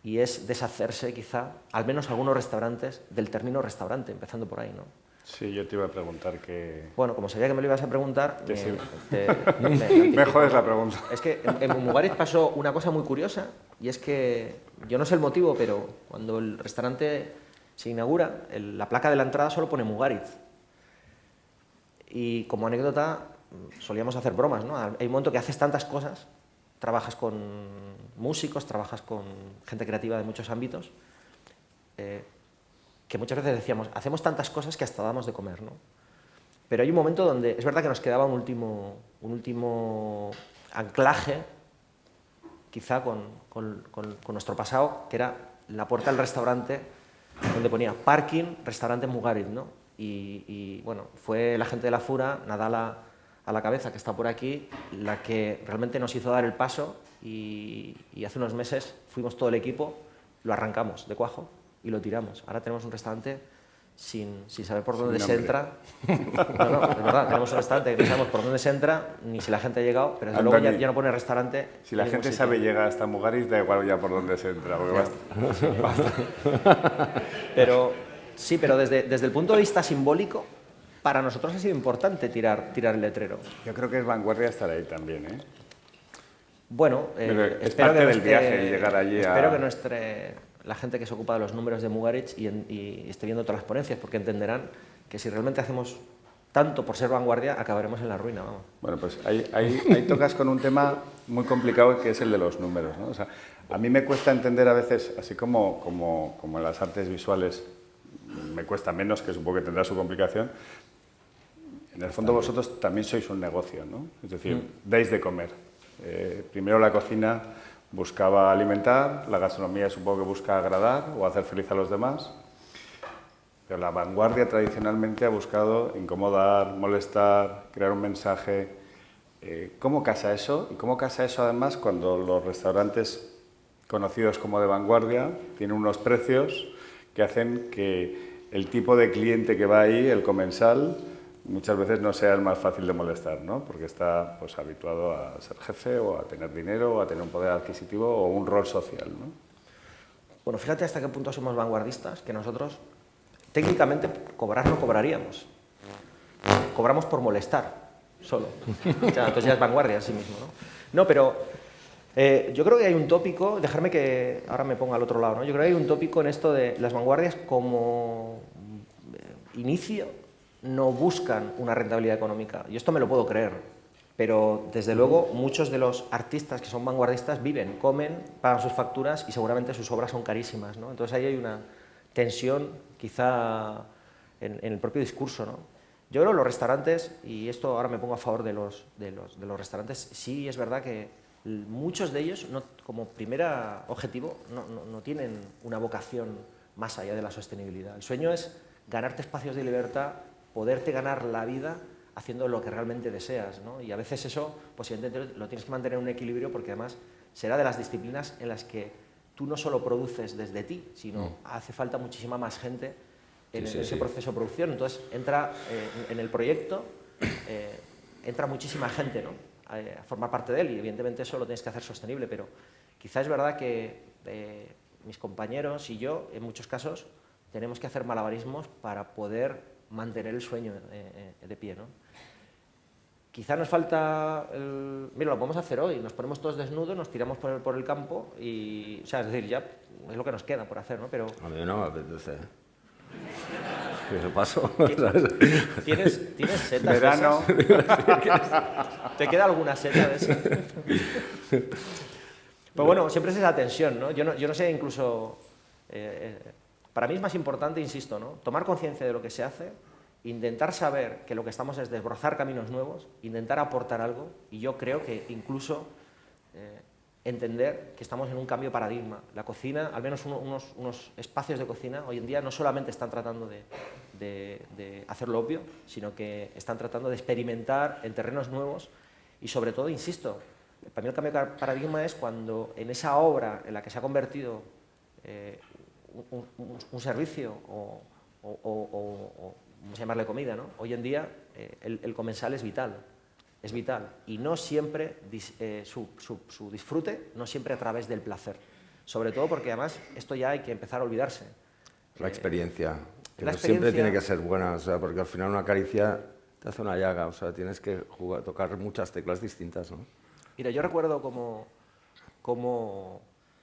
B: y es deshacerse quizá, al menos algunos restaurantes, del término restaurante, empezando por ahí, ¿no?
A: Sí, yo te iba a preguntar que...
B: Bueno, como sabía que me lo ibas a preguntar...
A: me jodes la pregunta.
B: Es que en Mugaritz pasó una cosa muy curiosa, y es que, yo no sé el motivo, pero cuando el restaurante se inaugura, la placa de la entrada solo pone Mugaritz. Y como anécdota, solíamos hacer bromas, ¿no? Hay un momento que haces tantas cosas, trabajas con músicos, trabajas con gente creativa de muchos ámbitos, que muchas veces decíamos, hacemos tantas cosas que hasta damos de comer, ¿no? Pero hay un momento donde es verdad que nos quedaba un último anclaje, quizá con nuestro pasado, que era la puerta del restaurante, donde ponía parking, restaurante Mugaritz, ¿no? Y bueno, fue la gente de la Fura, Nadal a la cabeza, que está por aquí, la que realmente nos hizo dar el paso, y hace unos meses fuimos todo el equipo, lo arrancamos de cuajo y lo tiramos. Ahora tenemos un restaurante sin saber por dónde se entra. No, es verdad, tenemos un restaurante que no sabemos por dónde se entra, ni si la gente ha llegado, pero desde luego ya no pone restaurante.
A: Si la gente sabe llegar hasta Mugaritz, da igual ya por dónde se entra, porque basta.
B: Pero sí, pero desde el punto de vista simbólico, para nosotros ha sido importante tirar el letrero.
A: Yo creo que es vanguardia estar ahí también, ¿eh?
B: Bueno,
A: es parte del viaje llegar allí
B: espero que no esté la gente que se ocupa de los números de Mugaritz y esté viendo todas las ponencias, porque entenderán que si realmente hacemos tanto por ser vanguardia, acabaremos en la ruina, vamos.
A: Bueno, pues ahí tocas con un tema muy complicado que es el de los números, ¿no? O sea, a mí me cuesta entender a veces, así como en las artes visuales me cuesta menos, que supongo que tendrá su complicación, en el fondo vosotros también sois un negocio, ¿no? Es decir, dais de comer. Primero la cocina buscaba alimentar, la gastronomía supongo que busca agradar o hacer feliz a los demás, pero la vanguardia tradicionalmente ha buscado incomodar, molestar, crear un mensaje. ¿Cómo casa eso? Y cómo casa eso además cuando los restaurantes conocidos como de vanguardia tienen unos precios que hacen que el tipo de cliente que va ahí, el comensal, muchas veces no sea el más fácil de molestar, ¿no? Porque está pues, habituado a ser jefe o a tener dinero o a tener un poder adquisitivo o un rol social, ¿no?
B: Bueno, fíjate hasta qué punto somos vanguardistas, que nosotros técnicamente cobrar no cobraríamos. Cobramos por molestar, solo. O sea, entonces ya es vanguardia en sí mismo, ¿no? No, pero yo creo que hay un tópico, dejarme que ahora me ponga al otro lado, ¿no? Yo creo que hay un tópico en esto de las vanguardias como inicio no buscan una rentabilidad económica. Y esto me lo puedo creer, pero desde luego muchos de los artistas que son vanguardistas viven, comen, pagan sus facturas y seguramente sus obras son carísimas, ¿no? Entonces ahí hay una tensión quizá en el propio discurso, ¿no? Yo creo que los restaurantes, y esto ahora me pongo a favor de los restaurantes, sí es verdad que muchos de ellos, como primer objetivo, no tienen una vocación más allá de la sostenibilidad. El sueño es ganarte espacios de libertad, poderte ganar la vida haciendo lo que realmente deseas, ¿no? Y a veces eso, pues evidentemente lo tienes que mantener en un equilibrio porque además será de las disciplinas en las que tú no solo produces desde ti, sino hace falta muchísima más gente en ese proceso de producción. Entonces entra en el proyecto, entra muchísima gente, ¿no? A formar parte de él y evidentemente eso lo tienes que hacer sostenible, pero quizá es verdad que mis compañeros y yo en muchos casos tenemos que hacer malabarismos para poder mantener el sueño de pie, ¿no? Quizá nos falta mira, lo podemos hacer hoy, nos ponemos todos desnudos, nos tiramos por el campo y, o sea, es decir, ya es lo que nos queda por hacer, ¿no? Pero
C: a mí no me apetece. ¿Qué paso?
B: ¿Tienes setas
A: verano?
B: De esas? ¿Te queda alguna seta de esas? Pues bueno, siempre es esa tensión, ¿no? Yo no sé, incluso para mí es más importante, insisto, ¿no? Tomar conciencia de lo que se hace, intentar saber que lo que estamos es desbrozar caminos nuevos, intentar aportar algo, y yo creo que incluso entender que estamos en un cambio de paradigma. La cocina, al menos unos espacios de cocina, hoy en día no solamente están tratando de hacer lo obvio, sino que están tratando de experimentar en terrenos nuevos y sobre todo, insisto, para mí el cambio de paradigma es cuando en esa obra en la que se ha convertido un servicio o vamos a llamarle comida, ¿no? Hoy en día el comensal es vital y no siempre su disfrute, no siempre a través del placer, sobre todo porque además esto ya hay que empezar a olvidarse.
C: La experiencia, que no siempre tiene que ser buena, o sea, porque al final una caricia te hace una llaga, o sea, tienes que tocar muchas teclas distintas, ¿no?
B: Mira, yo recuerdo como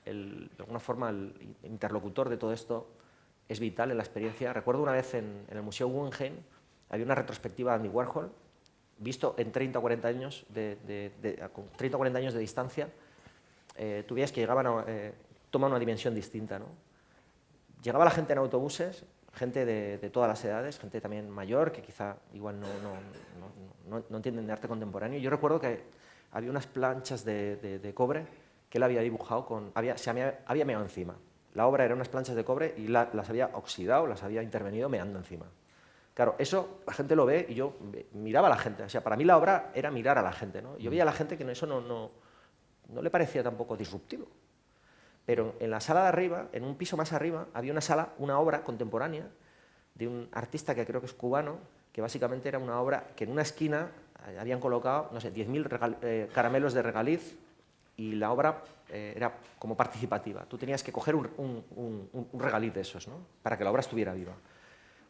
B: de alguna forma el interlocutor de todo esto es vital en la experiencia. Recuerdo una vez en el Museo Guggenheim había una retrospectiva de Andy Warhol, visto en 30 o 40 años con 30 o 40 años de distancia, tú veías que llegaban toma una dimensión distinta, ¿no? Llegaba la gente en autobuses, gente de todas las edades, gente también mayor, que quizá igual no entienden de arte contemporáneo. Yo recuerdo que había unas planchas de cobre que él había dibujado, había meado encima. La obra era unas planchas de cobre y las había oxidado, las había intervenido meando encima. Claro, eso la gente lo ve y yo miraba a la gente. O sea, para mí la obra era mirar a la gente, ¿no? Yo veía a la gente que eso no le parecía tampoco disruptivo. Pero en la sala de arriba, en un piso más arriba, había una obra contemporánea de un artista que creo que es cubano, que básicamente era una obra que en una esquina habían colocado, no sé, 10.000 caramelos de regaliz y la obra era como participativa. Tú tenías que coger un regaliz de esos, ¿no? Para que la obra estuviera viva.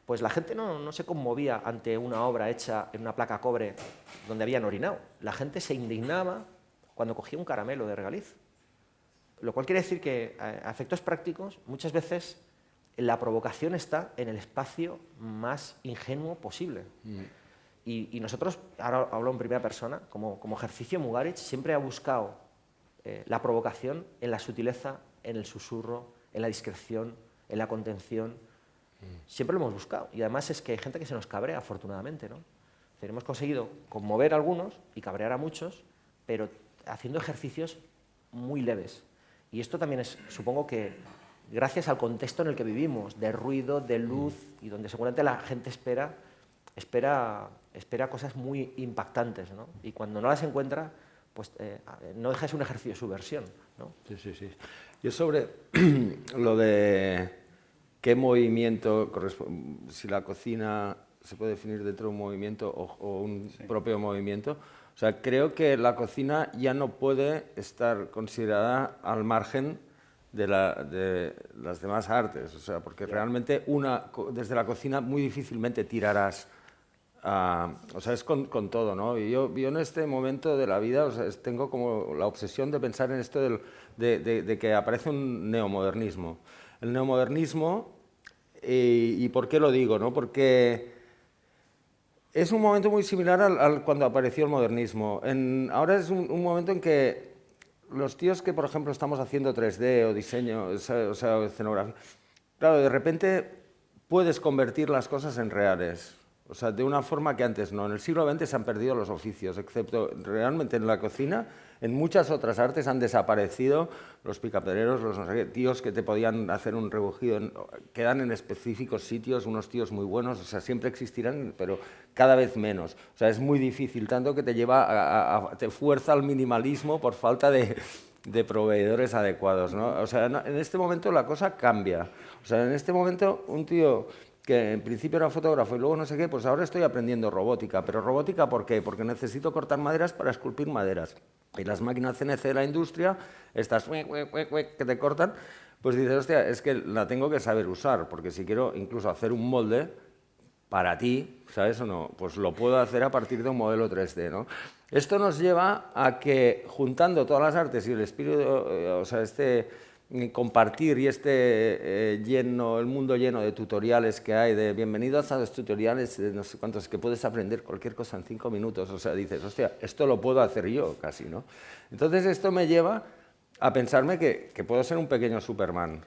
B: Pues la gente no se conmovía ante una obra hecha en una placa cobre donde habían orinado. La gente se indignaba cuando cogía un caramelo de regaliz. Lo cual quiere decir que, a efectos prácticos, muchas veces la provocación está en el espacio más ingenuo posible. Y nosotros, ahora hablo en primera persona, como ejercicio, Mugaritz siempre ha buscado la provocación en la sutileza, en el susurro, en la discreción, en la contención. Siempre lo hemos buscado. Y además es que hay gente que se nos cabrea, afortunadamente, ¿no? Es decir, hemos conseguido conmover a algunos y cabrear a muchos, pero haciendo ejercicios muy leves. Y esto también es, supongo que, gracias al contexto en el que vivimos, de ruido, de luz, y donde seguramente la gente espera cosas muy impactantes, ¿no? Y cuando no las encuentra, pues no deja de ser un ejercicio de subversión, ¿no?
C: Sí, sí, sí. Yo sobre lo de qué movimiento, si la cocina se puede definir dentro de un movimiento o un propio movimiento, o sea, creo que la cocina ya no puede estar considerada al margen de las demás artes, o sea, porque realmente desde la cocina muy difícilmente tirarás. O sea, es con todo, ¿no? Y yo en este momento de la vida, o sea, tengo como la obsesión de pensar en esto de que aparece un neomodernismo. El neomodernismo, ¿y por qué lo digo, no? Porque es un momento muy similar al cuando apareció el modernismo. Ahora es un momento en que los tíos que, por ejemplo, estamos haciendo 3D o diseño, o sea, escenografía, claro, de repente puedes convertir las cosas en reales. O sea, de una forma que antes no. En el siglo XX se han perdido los oficios, excepto realmente en la cocina. En muchas otras artes han desaparecido los picapereros, los no sé qué, tíos que te podían hacer un rebujido. Quedan en específicos sitios unos tíos muy buenos, o sea, siempre existirán, pero cada vez menos. O sea, es muy difícil, tanto que te lleva te fuerza al minimalismo por falta de proveedores adecuados, ¿no? O sea, en este momento la cosa cambia. O sea, en este momento un tío que en principio era fotógrafo y luego no sé qué, pues ahora estoy aprendiendo robótica. ¿Pero robótica por qué? Porque necesito cortar maderas para esculpir maderas. Y las máquinas CNC de la industria, estas que te cortan, pues dices, hostia, es que la tengo que saber usar, porque si quiero incluso hacer un molde para ti, ¿sabes o no? Pues lo puedo hacer a partir de un modelo 3D, ¿no? Esto nos lleva a que, juntando todas las artes y el espíritu, o sea, compartir y el mundo lleno de tutoriales que hay, de bienvenidos a los tutoriales de no sé cuántos, que puedes aprender cualquier cosa en 5 minutos, o sea, dices, hostia, esto lo puedo hacer yo casi, ¿no? Entonces esto me lleva a pensarme que puedo ser un pequeño Superman,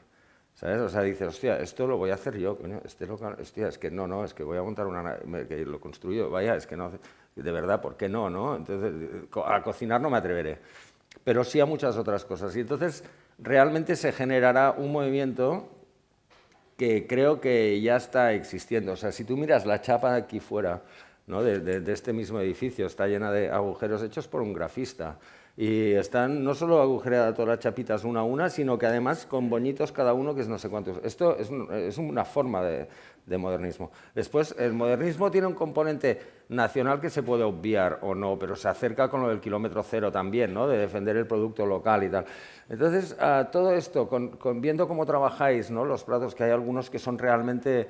C: ¿sabes? O sea, dices, hostia, esto lo voy a hacer yo, coño, hostia, es que no, es que voy a montar una nave, que lo construyo, vaya, es que no, de verdad, ¿por qué no, no? Entonces, a cocinar no me atreveré, pero sí a muchas otras cosas, y entonces realmente se generará un movimiento que creo que ya está existiendo. O sea, si tú miras la chapa aquí fuera, ¿no? de este mismo edificio, está llena de agujeros hechos por un grafista. Y están no solo agujereadas todas las chapitas una a una, sino que además con boñitos cada uno, que es no sé cuántos. Esto es una forma de modernismo. Después, el modernismo tiene un componente nacional que se puede obviar o no, pero se acerca con lo del kilómetro cero también, ¿no? De defender el producto local y tal. Entonces, todo esto, viendo cómo trabajáis, ¿no? Los platos, que hay algunos que son realmente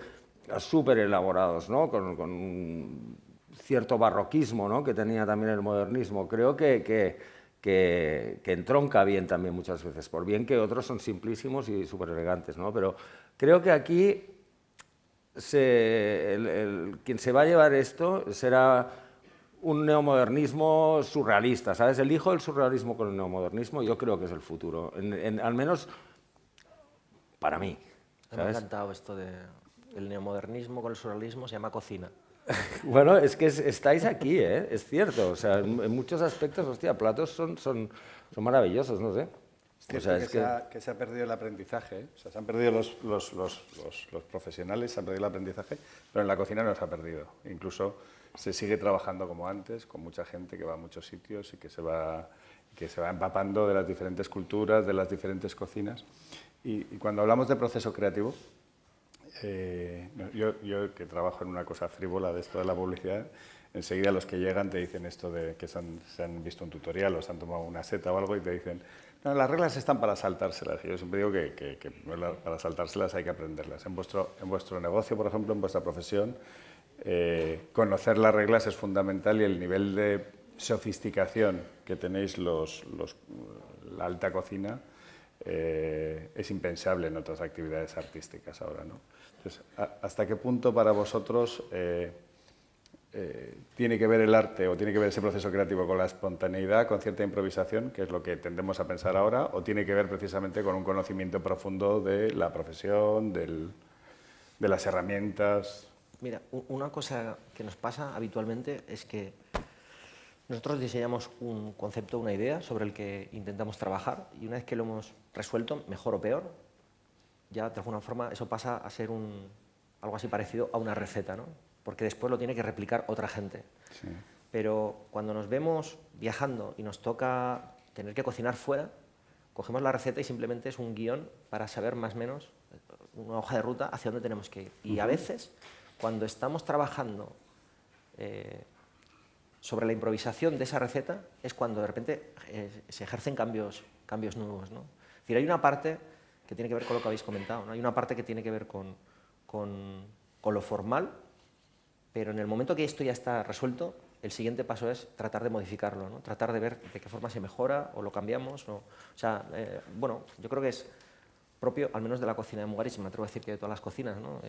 C: súper elaborados, ¿no? Con un cierto barroquismo, ¿no? Que tenía también el modernismo. Creo que entronca bien también muchas veces, por bien que otros son simplísimos y súper elegantes, ¿no? Pero creo que aquí quien se va a llevar esto será un neomodernismo surrealista, ¿sabes? El hijo del surrealismo con el neomodernismo yo creo que es el futuro, al menos para mí, ¿sabes?
B: Me ha encantado esto del neomodernismo con el surrealismo, se llama cocina.
C: Bueno, es que estáis aquí, ¿eh? Es cierto. O sea, en muchos aspectos, hostia, platos son maravillosos, no sé.
A: Es cierto que se ha perdido el aprendizaje, ¿eh? O sea, se han perdido los profesionales, se han perdido el aprendizaje, pero en la cocina no se ha perdido. Incluso se sigue trabajando como antes, con mucha gente que va a muchos sitios y que se va empapando de las diferentes culturas, de las diferentes cocinas. Y cuando hablamos de proceso creativo, yo que trabajo en una cosa frívola de esto de la publicidad, enseguida los que llegan te dicen esto de que se han visto un tutorial o se han tomado una seta o algo y te dicen, no, las reglas están para saltárselas. Y yo siempre digo que para saltárselas hay que aprenderlas. En vuestro negocio, por ejemplo, en vuestra profesión, conocer las reglas es fundamental y el nivel de sofisticación que tenéis la alta cocina es impensable en otras actividades artísticas ahora, ¿no? Entonces, ¿hasta qué punto para vosotros tiene que ver el arte o tiene que ver ese proceso creativo con la espontaneidad, con cierta improvisación, que es lo que tendemos a pensar ahora, o tiene que ver precisamente con un conocimiento profundo de la profesión, de las herramientas.
B: Mira, una cosa que nos pasa habitualmente es que nosotros diseñamos un concepto, una idea sobre el que intentamos trabajar y una vez que lo hemos resuelto, mejor o peor, ya de alguna forma eso pasa a ser algo así parecido a una receta, ¿no? Porque después lo tiene que replicar otra gente.
A: Sí.
B: Pero cuando nos vemos viajando y nos toca tener que cocinar fuera, cogemos la receta y simplemente es un guión para saber más o menos, una hoja de ruta hacia dónde tenemos que ir. Y a veces, cuando estamos trabajando sobre la improvisación de esa receta, es cuando de repente se ejercen cambios nuevos, ¿no? Es decir, hay una parte que tiene que ver con lo que habéis comentado, ¿no? Hay una parte que tiene que ver con lo formal, pero en el momento que esto ya está resuelto, el siguiente paso es tratar de modificarlo, ¿no? Tratar de ver de qué forma se mejora o lo cambiamos. O sea, bueno, yo creo que es propio, al menos de la cocina de Mugaritz, y me atrevo a decir que de todas las cocinas, ¿no?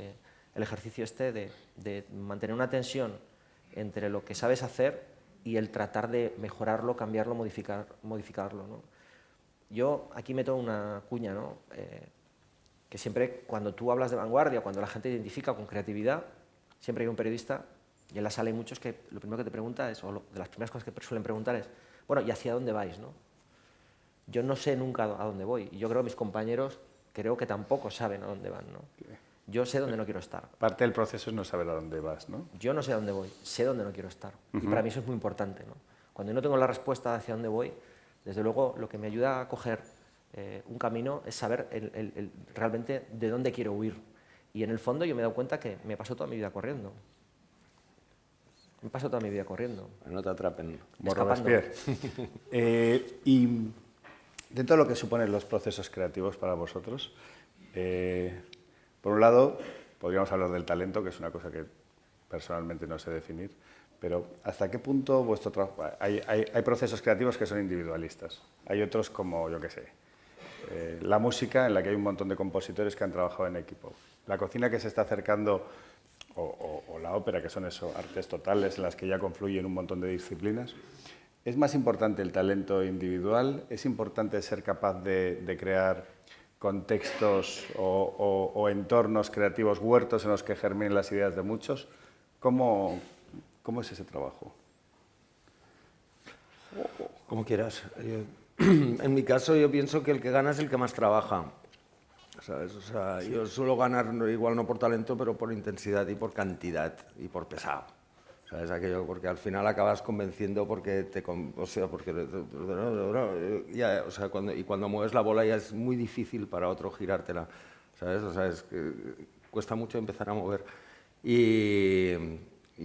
B: El ejercicio este de mantener una tensión entre lo que sabes hacer y el tratar de mejorarlo, cambiarlo, modificarlo, ¿no? Yo aquí meto una cuña, ¿no? Que siempre cuando tú hablas de vanguardia, cuando la gente identifica con creatividad, siempre hay un periodista, y en la sala hay muchos que lo primero que te pregunta es, o de las primeras cosas que suelen preguntar es, bueno, ¿y hacia dónde vais, no? Yo no sé nunca a dónde voy, y yo creo que mis compañeros creo que tampoco saben a dónde van, ¿no? Yo sé dónde no quiero estar.
A: Parte del proceso es no saber a dónde vas, ¿no?
B: Yo no sé a dónde voy, sé dónde no quiero estar. Y para mí eso es muy importante, ¿no? Cuando yo no tengo la respuesta hacia dónde voy, desde luego lo que me ayuda a coger un camino es saber realmente de dónde quiero huir. Y en el fondo yo me he dado cuenta que me paso toda mi vida corriendo. Me paso toda mi vida corriendo.
C: No te atrapen.
A: Robespierre. Y dentro de lo que suponen los procesos creativos para vosotros, por un lado, podríamos hablar del talento, que es una cosa que personalmente no sé definir, pero ¿hasta qué punto vuestro trabajo... Hay procesos creativos que son individualistas, hay otros como, yo qué sé, la música, en la que hay un montón de compositores que han trabajado en equipo, la cocina que se está acercando, o la ópera, que son eso, artes totales en las que ya confluyen un montón de disciplinas. ¿Es más importante el talento individual? ¿Es importante ser capaz de crear contextos o entornos creativos, huertos en los que germinen las ideas de muchos? ¿Cómo es ese trabajo?
C: Como quieras. En mi caso yo pienso que el que gana es el que más trabaja. ¿Sabes? O sea, sí. Yo suelo ganar igual no por talento, pero por intensidad y por cantidad y por pesado. ¿Sabes? Aquello, porque al final acabas convenciendo porque cuando mueves la bola ya es muy difícil para otro girártela, ¿sabes? O sea, es que cuesta mucho empezar a mover. Y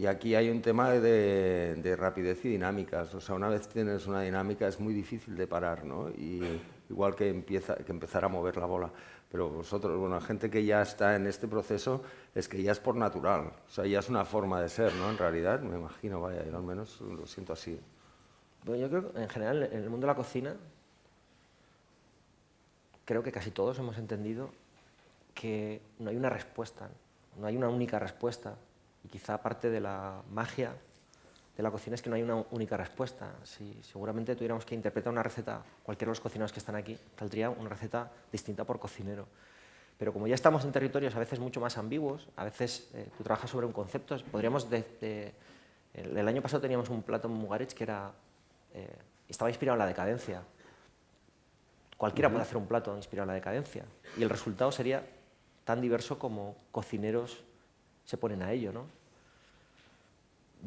C: aquí hay un tema de rapidez y dinámicas. O sea, una vez tienes una dinámica es muy difícil de parar, ¿no? Y igual que empezar a mover la bola. Pero vosotros, bueno, gente que ya está en este proceso, es que ya es por natural. O sea, ya es una forma de ser, ¿no? En realidad, me imagino, vaya, yo al menos lo siento así.
B: Bueno, yo creo que en general, en el mundo de la cocina, creo que casi todos hemos entendido que no hay una respuesta, no hay una única respuesta. Y quizá parte de la magia de la cocina es que no hay una única respuesta. Si seguramente tuviéramos que interpretar una receta, cualquiera de los cocineros que están aquí, saldría una receta distinta por cocinero. Pero como ya estamos en territorios a veces mucho más ambiguos, a veces tú trabajas sobre un concepto, podríamos... el año pasado teníamos un plato en Mugaritz que estaba inspirado en la decadencia. Cualquiera puede hacer un plato inspirado en la decadencia. Y el resultado sería tan diverso como cocineros se ponen a ello, ¿no?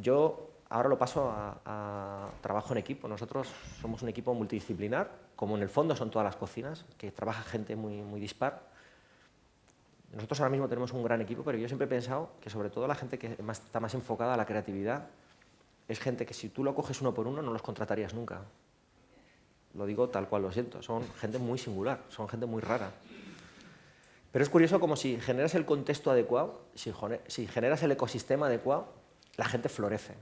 B: Yo ahora lo paso a trabajo en equipo. Nosotros somos un equipo multidisciplinar, como en el fondo son todas las cocinas, que trabaja gente muy, muy dispar. Nosotros ahora mismo tenemos un gran equipo, pero yo siempre he pensado que sobre todo la gente que está más enfocada a la creatividad es gente que si tú lo coges uno por uno no los contratarías nunca. Lo digo tal cual lo siento. Son gente muy singular, son gente muy rara. Pero es curioso como si generas el contexto adecuado, si generas el ecosistema adecuado, la gente florece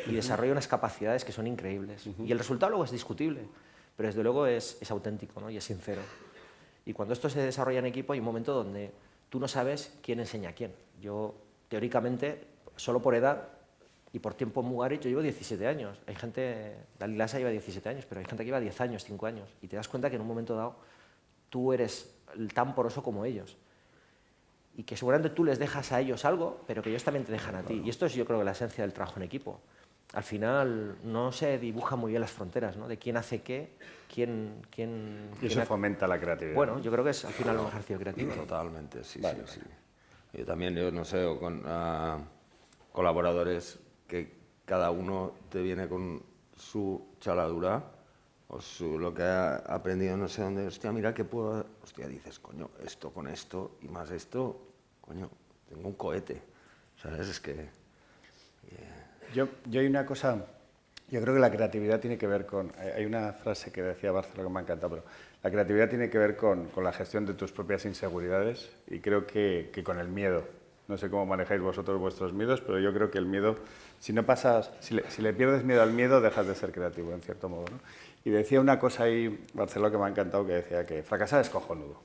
B: y desarrolla unas capacidades que son increíbles. Y el resultado luego es discutible, pero desde luego es auténtico, ¿no? Y es sincero. Y cuando esto se desarrolla en equipo hay un momento donde tú no sabes quién enseña a quién. Yo, teóricamente, solo por edad, Y por tiempo en Mugaritz yo llevo 17 años. Hay gente, Dalí Lassa lleva 17 años, pero hay gente que lleva 10 años, 5 años. Y te das cuenta que en un momento dado tú eres tan poroso como ellos. Y que seguramente tú les dejas a ellos algo, pero que ellos también te dejan a ti. Y esto es, yo creo, que la esencia del trabajo en equipo. Al final no se dibujan muy bien las fronteras, ¿no? De quién hace qué, quién...
A: Y eso fomenta la creatividad.
B: Bueno, yo creo que es al final un ejercicio creativo.
C: Totalmente, sí, sí. Yo también, yo no sé, con colaboradores que cada uno te viene con su chaladura o lo que ha aprendido no sé dónde. Hostia, mira que puedo... Hostia, dices, coño, esto con esto y más esto, coño, tengo un cohete, ¿sabes? Es que...
A: Yo hay una cosa, yo creo que la creatividad tiene que ver con, hay una frase que decía Barceló que me ha encantado, pero la creatividad tiene que ver con la gestión de tus propias inseguridades y creo que con el miedo. No sé cómo manejáis vosotros vuestros miedos, pero yo creo que el miedo, si le pierdes miedo al miedo, dejas de ser creativo, en cierto modo, ¿no? Y decía una cosa ahí, Barceló, que me ha encantado, que decía que fracasar es cojonudo.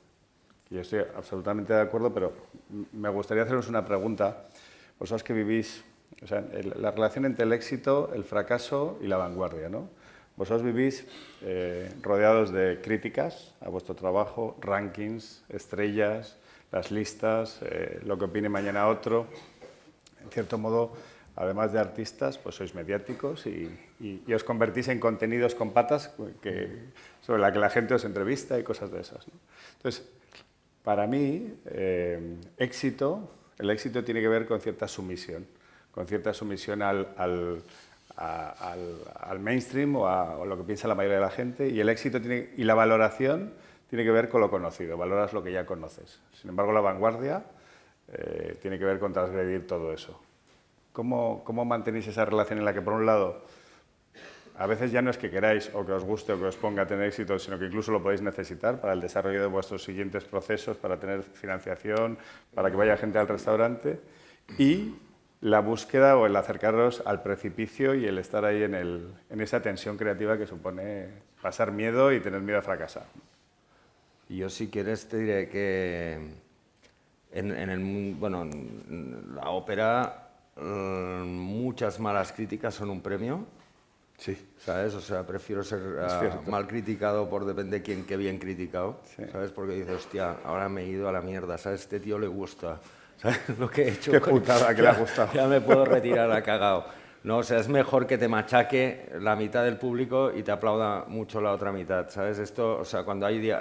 A: Y yo estoy absolutamente de acuerdo, pero me gustaría haceros una pregunta. Vosotros que vivís, o sea, la relación entre el éxito, el fracaso y la vanguardia, ¿no? Vosotros vivís rodeados de críticas a vuestro trabajo, rankings, estrellas, las listas, lo que opine mañana otro. En cierto modo, además de artistas, pues sois mediáticos y os convertís en contenidos con patas sobre la que la gente os entrevista y cosas de esas, ¿no? Entonces, para mí, el éxito tiene que ver con cierta sumisión al mainstream o a lo que piensa la mayoría de la gente, y el éxito y la valoración tiene que ver con lo conocido, valoras lo que ya conoces. Sin embargo, la vanguardia tiene que ver con transgredir todo eso. ¿Cómo mantenéis esa relación en la que, por un lado, a veces ya no es que queráis o que os guste o que os ponga a tener éxito, sino que incluso lo podéis necesitar para el desarrollo de vuestros siguientes procesos, para tener financiación, para que vaya gente al restaurante, y la búsqueda o el acercaros al precipicio y el estar ahí en esa tensión creativa que supone pasar miedo y tener miedo a fracasar?
C: Y yo, si quieres, te diré que en la ópera muchas malas críticas son un premio.
A: Sí.
C: ¿Sabes? O sea, prefiero ser mal criticado por depende de quién, que bien criticado. Sí. ¿Sabes? Porque dices, hostia, ahora me he ido a la mierda, ¿sabes? Este tío le gusta. ¿Sabes lo que he hecho?
A: Qué putada que le ha gustado.
C: Ya me puedo retirar, ha cagado. No, o sea, es mejor que te machaque la mitad del público y te aplauda mucho la otra mitad, ¿sabes? Esto, o sea, cuando hay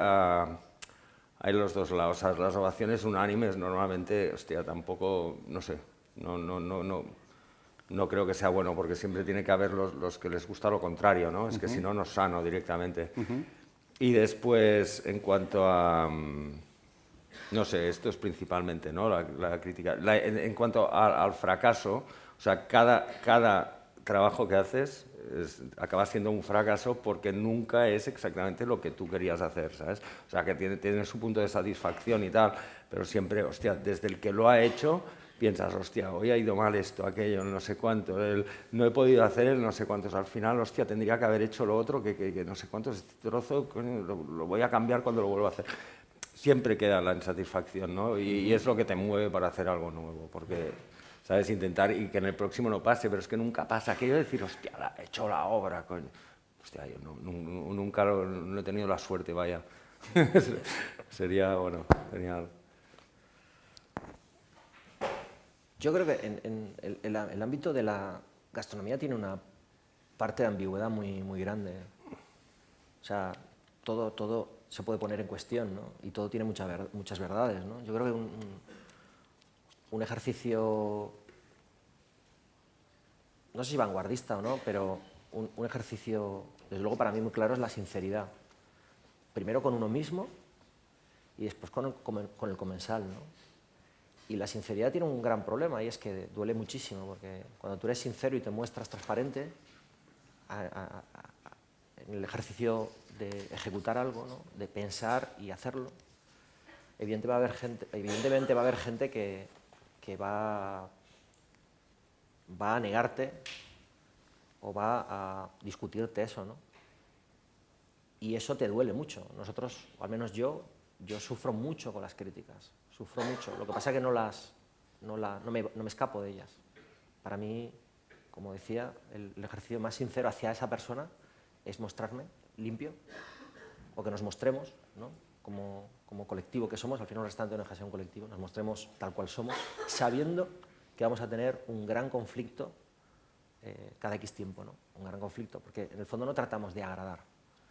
C: los dos lados, o sea, las ovaciones unánimes normalmente, hostia, tampoco, no sé, no creo que sea bueno, porque siempre tiene que haber los que les gusta lo contrario, ¿no? Es que si no, no es sano directamente. Y después, en cuanto a... no sé, esto es principalmente, ¿no? La crítica. En cuanto al fracaso, o sea, cada trabajo que haces acaba siendo un fracaso porque nunca es exactamente lo que tú querías hacer, ¿sabes? O sea, que tiene su punto de satisfacción y tal, pero siempre, hostia, desde el que lo ha hecho, piensas, hostia, hoy ha ido mal esto, aquello, no sé cuánto, no he podido hacer el no sé cuántos, al final, hostia, tendría que haber hecho lo otro, que no sé cuántos, este trozo, coño, lo voy a cambiar cuando lo vuelva a hacer. Siempre queda la insatisfacción, ¿no? Y es lo que te mueve para hacer algo nuevo, porque, ¿sabes? Intentar y que en el próximo no pase, pero es que nunca pasa. Aquello de decir, hostia, he hecho la obra, coño. Hostia, yo nunca no he tenido la suerte, vaya. Sería, bueno, genial.
B: Yo creo que en el ámbito de la gastronomía tiene una parte de ambigüedad muy grande. O sea, todo se puede poner en cuestión, ¿no? Y todo tiene muchas verdades, ¿no? Yo creo que un ejercicio, no sé si vanguardista o no, pero un ejercicio, desde luego para mí muy claro, es la sinceridad. Primero con uno mismo y después con el comensal, ¿no? Y la sinceridad tiene un gran problema y es que duele muchísimo, porque cuando tú eres sincero y te muestras transparente en el ejercicio de ejecutar algo, ¿no? De pensar y hacerlo, evidentemente va a haber gente que va a negarte o va a discutirte eso, ¿no? Y eso te duele mucho. Nosotros, o al menos yo sufro mucho con las críticas, sufro mucho. Lo que pasa es que no me escapo de ellas. Para mí como decía, el ejercicio más sincero hacia esa persona es mostrarme limpio, o que nos mostremos, ¿no? Como colectivo que somos, al final un restaurante no deja de ser un colectivo, nos mostremos tal cual somos, sabiendo que vamos a tener un gran conflicto cada X tiempo, ¿no? Un gran conflicto, porque en el fondo no tratamos de agradar.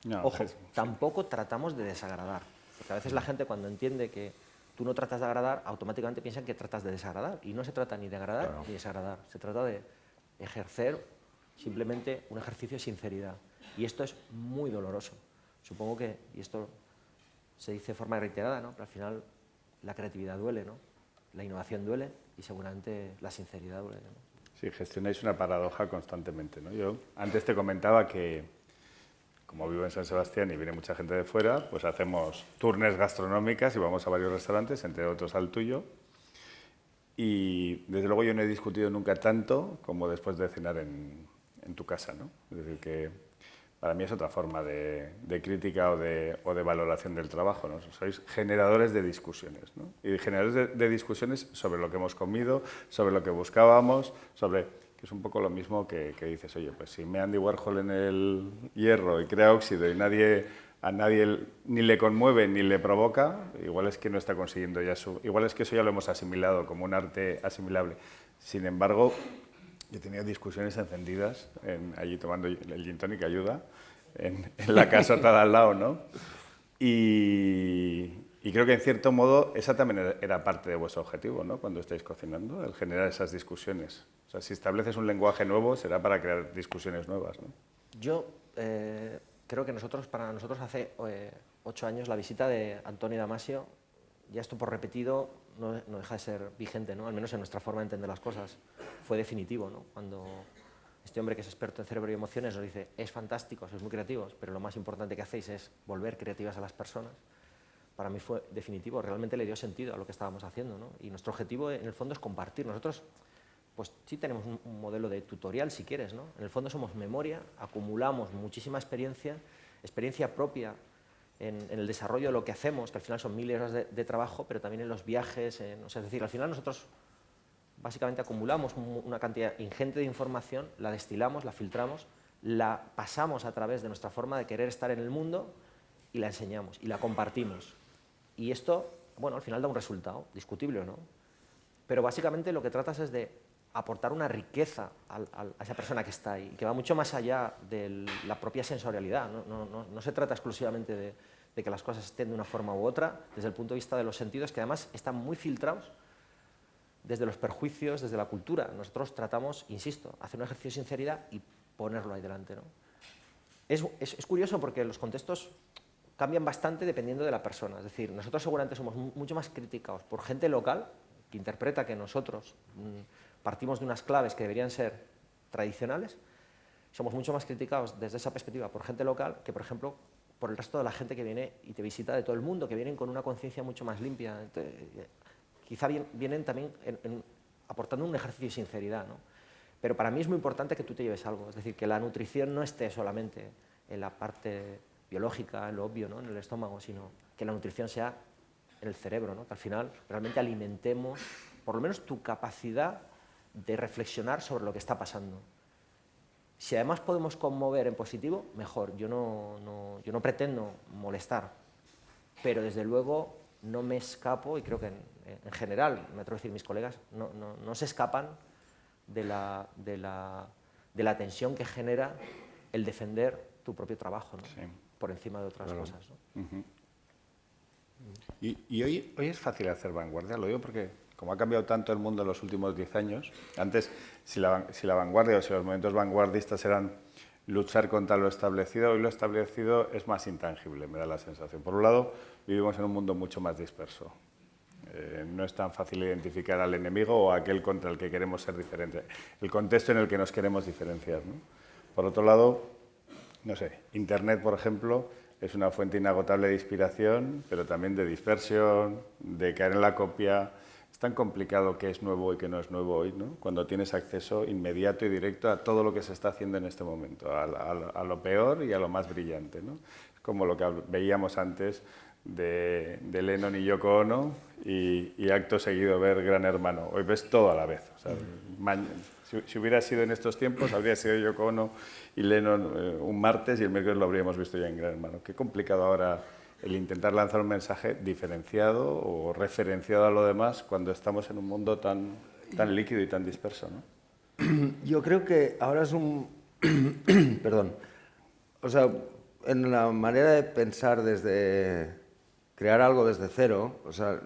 A: No,
B: ojo, tampoco tratamos de desagradar, porque a veces la gente cuando entiende que tú no tratas de agradar, automáticamente piensan que tratas de desagradar, y no se trata ni de agradar ni de desagradar, se trata de ejercer simplemente un ejercicio de sinceridad, y esto es muy doloroso. Supongo que, y esto se dice de forma reiterada, ¿no? Pero al final la creatividad duele, ¿no? La innovación duele y seguramente la sinceridad duele, ¿no?
A: Sí, gestionáis una paradoja constantemente, ¿no? Yo antes te comentaba que, como vivo en San Sebastián y viene mucha gente de fuera, pues hacemos tournes gastronómicas y vamos a varios restaurantes, entre otros al tuyo. Y desde luego yo no he discutido nunca tanto como después de cenar en tu casa, ¿no? Es decir, que para mí es otra forma de crítica o de valoración del trabajo, ¿no? Sois generadores de discusiones, ¿no? Y generadores de discusiones sobre lo que hemos comido, sobre lo que buscábamos, sobre... que es un poco lo mismo que dices, oye, pues si me Andy Warhol en el hierro y crea óxido y a nadie ni le conmueve ni le provoca, igual es que no está consiguiendo ya igual es que eso ya lo hemos asimilado como un arte asimilable. Sin embargo, yo tenía discusiones encendidas allí tomando el gin tonic, ayuda, en la casota de al lado, ¿no? Y creo que en cierto modo esa también era parte de vuestro objetivo, ¿no? Cuando estáis cocinando, el generar esas discusiones. O sea, si estableces un lenguaje nuevo será para crear discusiones nuevas, ¿no?
B: Yo creo que para nosotros hace 8 años la visita de Antonio Damasio, ya esto por repetido no deja de ser vigente, ¿no? Al menos en nuestra forma de entender las cosas. Fue definitivo, ¿no? Cuando este hombre que es experto en cerebro y emociones nos dice, es fantástico, sois muy creativos, pero lo más importante que hacéis es volver creativas a las personas. Para mí fue definitivo, realmente le dio sentido a lo que estábamos haciendo, ¿no? Y nuestro objetivo en el fondo es compartir. Nosotros, pues sí tenemos un modelo de tutorial, si quieres, ¿no? En el fondo somos memoria, acumulamos muchísima experiencia propia en el desarrollo de lo que hacemos, que al final son 1000 horas de trabajo, pero también en los viajes, o sea, es decir, al final nosotros básicamente acumulamos una cantidad ingente de información, la destilamos, la filtramos, la pasamos a través de nuestra forma de querer estar en el mundo y la enseñamos y la compartimos. Y esto, bueno, al final da un resultado, discutible o no, pero básicamente lo que tratas es de aportar una riqueza a esa persona que está ahí, que va mucho más allá de la propia sensorialidad. No se trata exclusivamente de que las cosas estén de una forma u otra, desde el punto de vista de los sentidos, que además están muy filtrados desde los perjuicios, desde la cultura. Nosotros tratamos, insisto, hacer un ejercicio de sinceridad y ponerlo ahí delante, ¿no? Es curioso porque los contextos cambian bastante dependiendo de la persona. Es decir, nosotros seguramente somos mucho más criticados por gente local que interpreta que nosotros partimos de unas claves que deberían ser tradicionales. Somos mucho más criticados desde esa perspectiva por gente local que, por ejemplo, por el resto de la gente que viene y te visita de todo el mundo, que vienen con una conciencia mucho más limpia. Entonces, quizá vienen también aportando un ejercicio de sinceridad, ¿no? Pero para mí es muy importante que tú te lleves algo, es decir, que la nutrición no esté solamente en la parte biológica, en lo obvio, ¿no? En el estómago, sino que la nutrición sea en el cerebro, ¿no? Que al final realmente alimentemos por lo menos tu capacidad de reflexionar sobre lo que está pasando. Si además podemos conmover en positivo, mejor. Yo no pretendo molestar, pero desde luego no me escapo, y creo que en general, me atrevo a decir mis colegas, no se escapan de la tensión que genera el defender tu propio trabajo, ¿no? Sí. Por encima de otras cosas, ¿no?
A: Y hoy es fácil hacer vanguardia, lo digo porque como ha cambiado tanto el mundo en los últimos 10 años, antes si la vanguardia o si los movimientos vanguardistas eran luchar contra lo establecido, hoy lo establecido es más intangible, me da la sensación. Por un lado, vivimos en un mundo mucho más disperso. No es tan fácil identificar al enemigo o a aquel contra el que queremos ser diferentes, el contexto en el que nos queremos diferenciar, ¿no? Por otro lado, no sé, Internet, por ejemplo, es una fuente inagotable de inspiración, pero también de dispersión, de caer en la copia. Es tan complicado qué es nuevo y qué no es nuevo hoy, ¿no? Cuando tienes acceso inmediato y directo a todo lo que se está haciendo en este momento, a lo peor y a lo más brillante, ¿no? Es como lo que veíamos antes de Lennon y Yoko Ono y acto seguido ver Gran Hermano. Hoy ves todo a la vez. O sea, Si hubiera sido en estos tiempos, habría sido Yoko Ono y Lennon un martes y el miércoles lo habríamos visto ya en Gran Hermano. Qué complicado ahora el intentar lanzar un mensaje diferenciado o referenciado a lo demás cuando estamos en un mundo tan líquido y tan disperso, ¿no?
C: Yo creo que ahora es un... Perdón. O sea, en la manera de pensar desde... crear algo desde cero, o sea,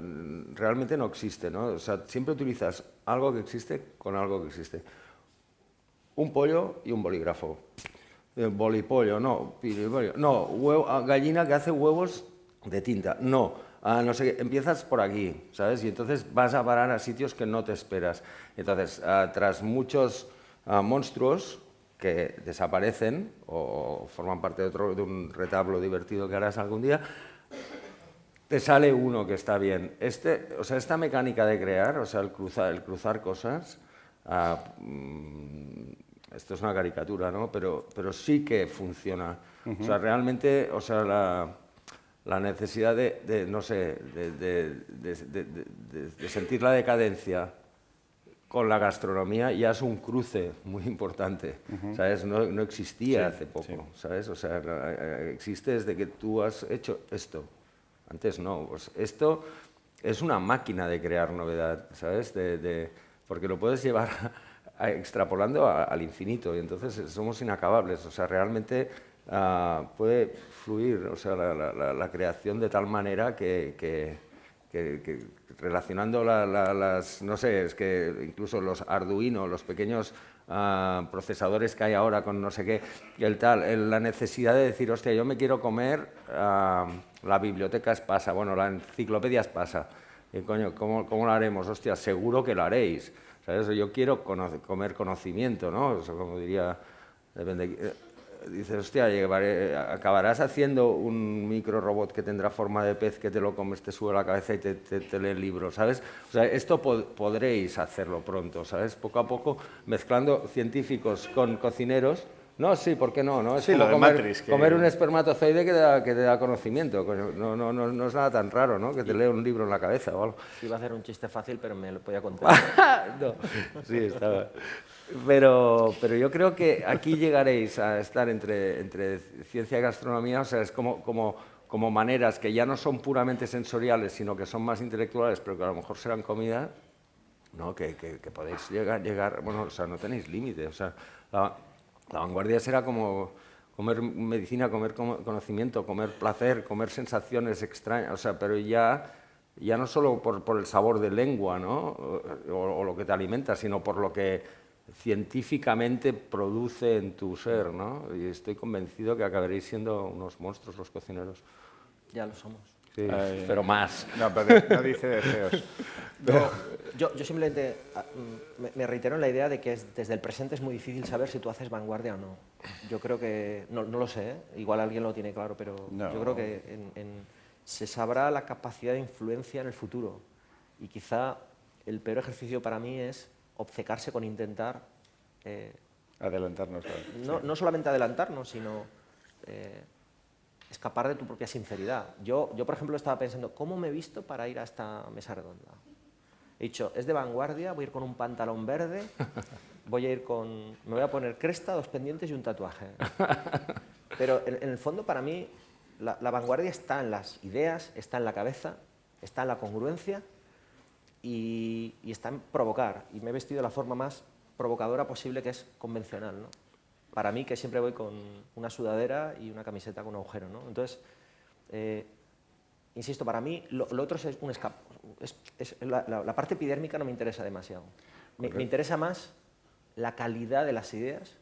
C: realmente no existe, ¿no? O sea, siempre utilizas algo que existe con algo que existe. Un pollo y un bolígrafo. Bolipollo, no, piripollo, no, gallina que hace huevos de tinta, no, no sé qué, empiezas por aquí, ¿sabes? Y entonces vas a parar a sitios que no te esperas. Entonces, tras muchos monstruos que desaparecen o forman parte de un retablo divertido que harás algún día, te sale uno que está bien. O sea, esta mecánica de crear, o sea, el cruzar cosas, esto es una caricatura, ¿no? Pero sí que funciona. O sea, realmente, o sea, la necesidad de no sé, de sentir la decadencia con la gastronomía ya es un cruce muy importante, ¿sabes? No existía hace poco, ¿sabes? O sea, existe desde que tú has hecho esto. Antes no, pues esto es una máquina de crear novedad, ¿sabes? Porque lo puedes llevar extrapolando al infinito y entonces somos inacabables, o sea, realmente puede fluir, o sea, la creación de tal manera que relacionando no sé, es que incluso los Arduino, los pequeños procesadores que hay ahora con no sé qué, la necesidad de decir, hostia, yo me quiero comer la biblioteca Espasa, bueno, la enciclopedia Espasa. Coño, ¿cómo lo haremos? Hostia, seguro que lo haréis. ¿Sabes? Yo quiero comer conocimiento, ¿no? O sea, como diría, depende. Dices, hostia, acabarás haciendo un micro robot que tendrá forma de pez que te lo comes, te sube la cabeza y te lee el libro, ¿sabes? O sea, esto podréis hacerlo pronto, ¿sabes? Poco a poco, mezclando científicos con cocineros. No, sí, ¿por qué no? Es
A: sí,
C: como
A: lo de Matrix,
C: comer un espermatozoide que te da conocimiento. No es nada tan raro, ¿no? Que te lee un libro en la cabeza o algo.
B: Iba a hacer un chiste fácil, pero me lo podía contar.
C: No, sí, estaba... Pero yo creo que aquí llegaréis a estar entre ciencia y gastronomía, o sea, es como maneras que ya no son puramente sensoriales, sino que son más intelectuales, pero que a lo mejor serán comida, ¿no? Que podéis llegar, bueno, o sea, no tenéis límite, o sea, la vanguardia será como comer medicina, comer conocimiento, comer placer, comer sensaciones extrañas, o sea, pero ya no solo por el sabor de lengua, ¿no? o lo que te alimenta, sino por lo que científicamente produce en tu ser, ¿no? Y estoy convencido que acabaréis siendo unos monstruos los cocineros.
B: Ya lo somos.
C: Sí, pero más.
A: No, pero no dice deseos.
B: Yo simplemente me reitero en la idea de que desde el presente es muy difícil saber si tú haces vanguardia o no. Yo creo que, no lo sé, igual alguien lo tiene claro, pero yo creo que se sabrá la capacidad de influencia en el futuro. Y quizá el peor ejercicio para mí es obcecarse con intentar...
A: adelantarnos.
B: No solamente adelantarnos, sino... escapar de tu propia sinceridad. Yo, por ejemplo, estaba pensando, ¿cómo me he visto para ir a esta mesa redonda? He dicho, es de vanguardia, voy a ir con un pantalón verde, me voy a poner cresta, 2 pendientes y un tatuaje. Pero en el fondo, para mí, la vanguardia está en las ideas, está en la cabeza, está en la congruencia y está en provocar. Y me he vestido de la forma más provocadora posible, que es convencional, ¿no? Para mí, que siempre voy con una sudadera y una camiseta con un agujero, ¿no? Entonces, insisto, para mí lo otro es un escape. La parte epidérmica no me interesa demasiado. Me interesa más la calidad de las ideas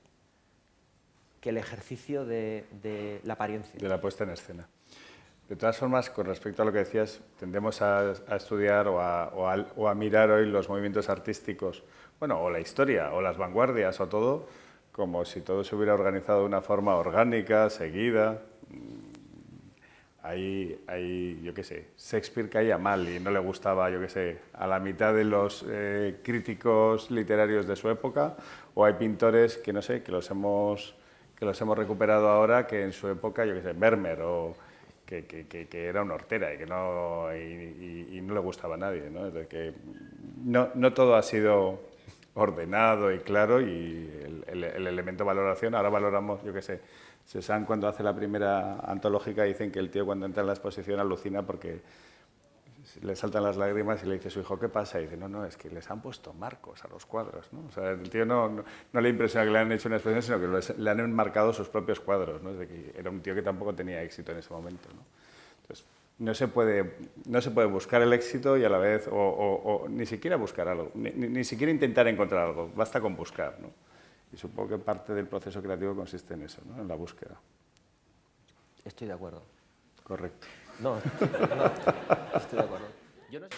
B: que el ejercicio de la apariencia.
A: De la puesta en escena. De todas formas, con respecto a lo que decías, tendemos a estudiar o a mirar hoy los movimientos artísticos, bueno, o la historia, o las vanguardias, o todo, como si todo se hubiera organizado de una forma orgánica, seguida. Yo qué sé, Shakespeare caía mal y no le gustaba, yo qué sé, a la mitad de los críticos literarios de su época, o hay pintores que, no sé, que los hemos recuperado ahora, que en su época, yo qué sé, Vermeer, o que era una hortera y no le gustaba a nadie, ¿no? Es decir, que no todo ha sido ordenado y claro, y el elemento valoración, ahora valoramos, yo qué sé, Cézanne cuando hace la primera antológica dicen que el tío cuando entra en la exposición alucina porque le saltan las lágrimas y le dice a su hijo, ¿qué pasa? Y dice, no, es que les han puesto marcos a los cuadros, ¿no? O sea, el tío no le impresiona que le han hecho una exposición, sino que le han enmarcado sus propios cuadros, ¿no? Es de que era un tío que tampoco tenía éxito en ese momento, ¿no? Entonces, no se puede buscar el éxito y a la vez, o ni siquiera buscar algo, ni siquiera intentar encontrar algo, basta con buscar, ¿no? Y supongo que parte del proceso creativo consiste en eso, ¿no? En la búsqueda.
B: Estoy de acuerdo.
A: Correcto.
B: No, estoy de acuerdo. Yo no sé.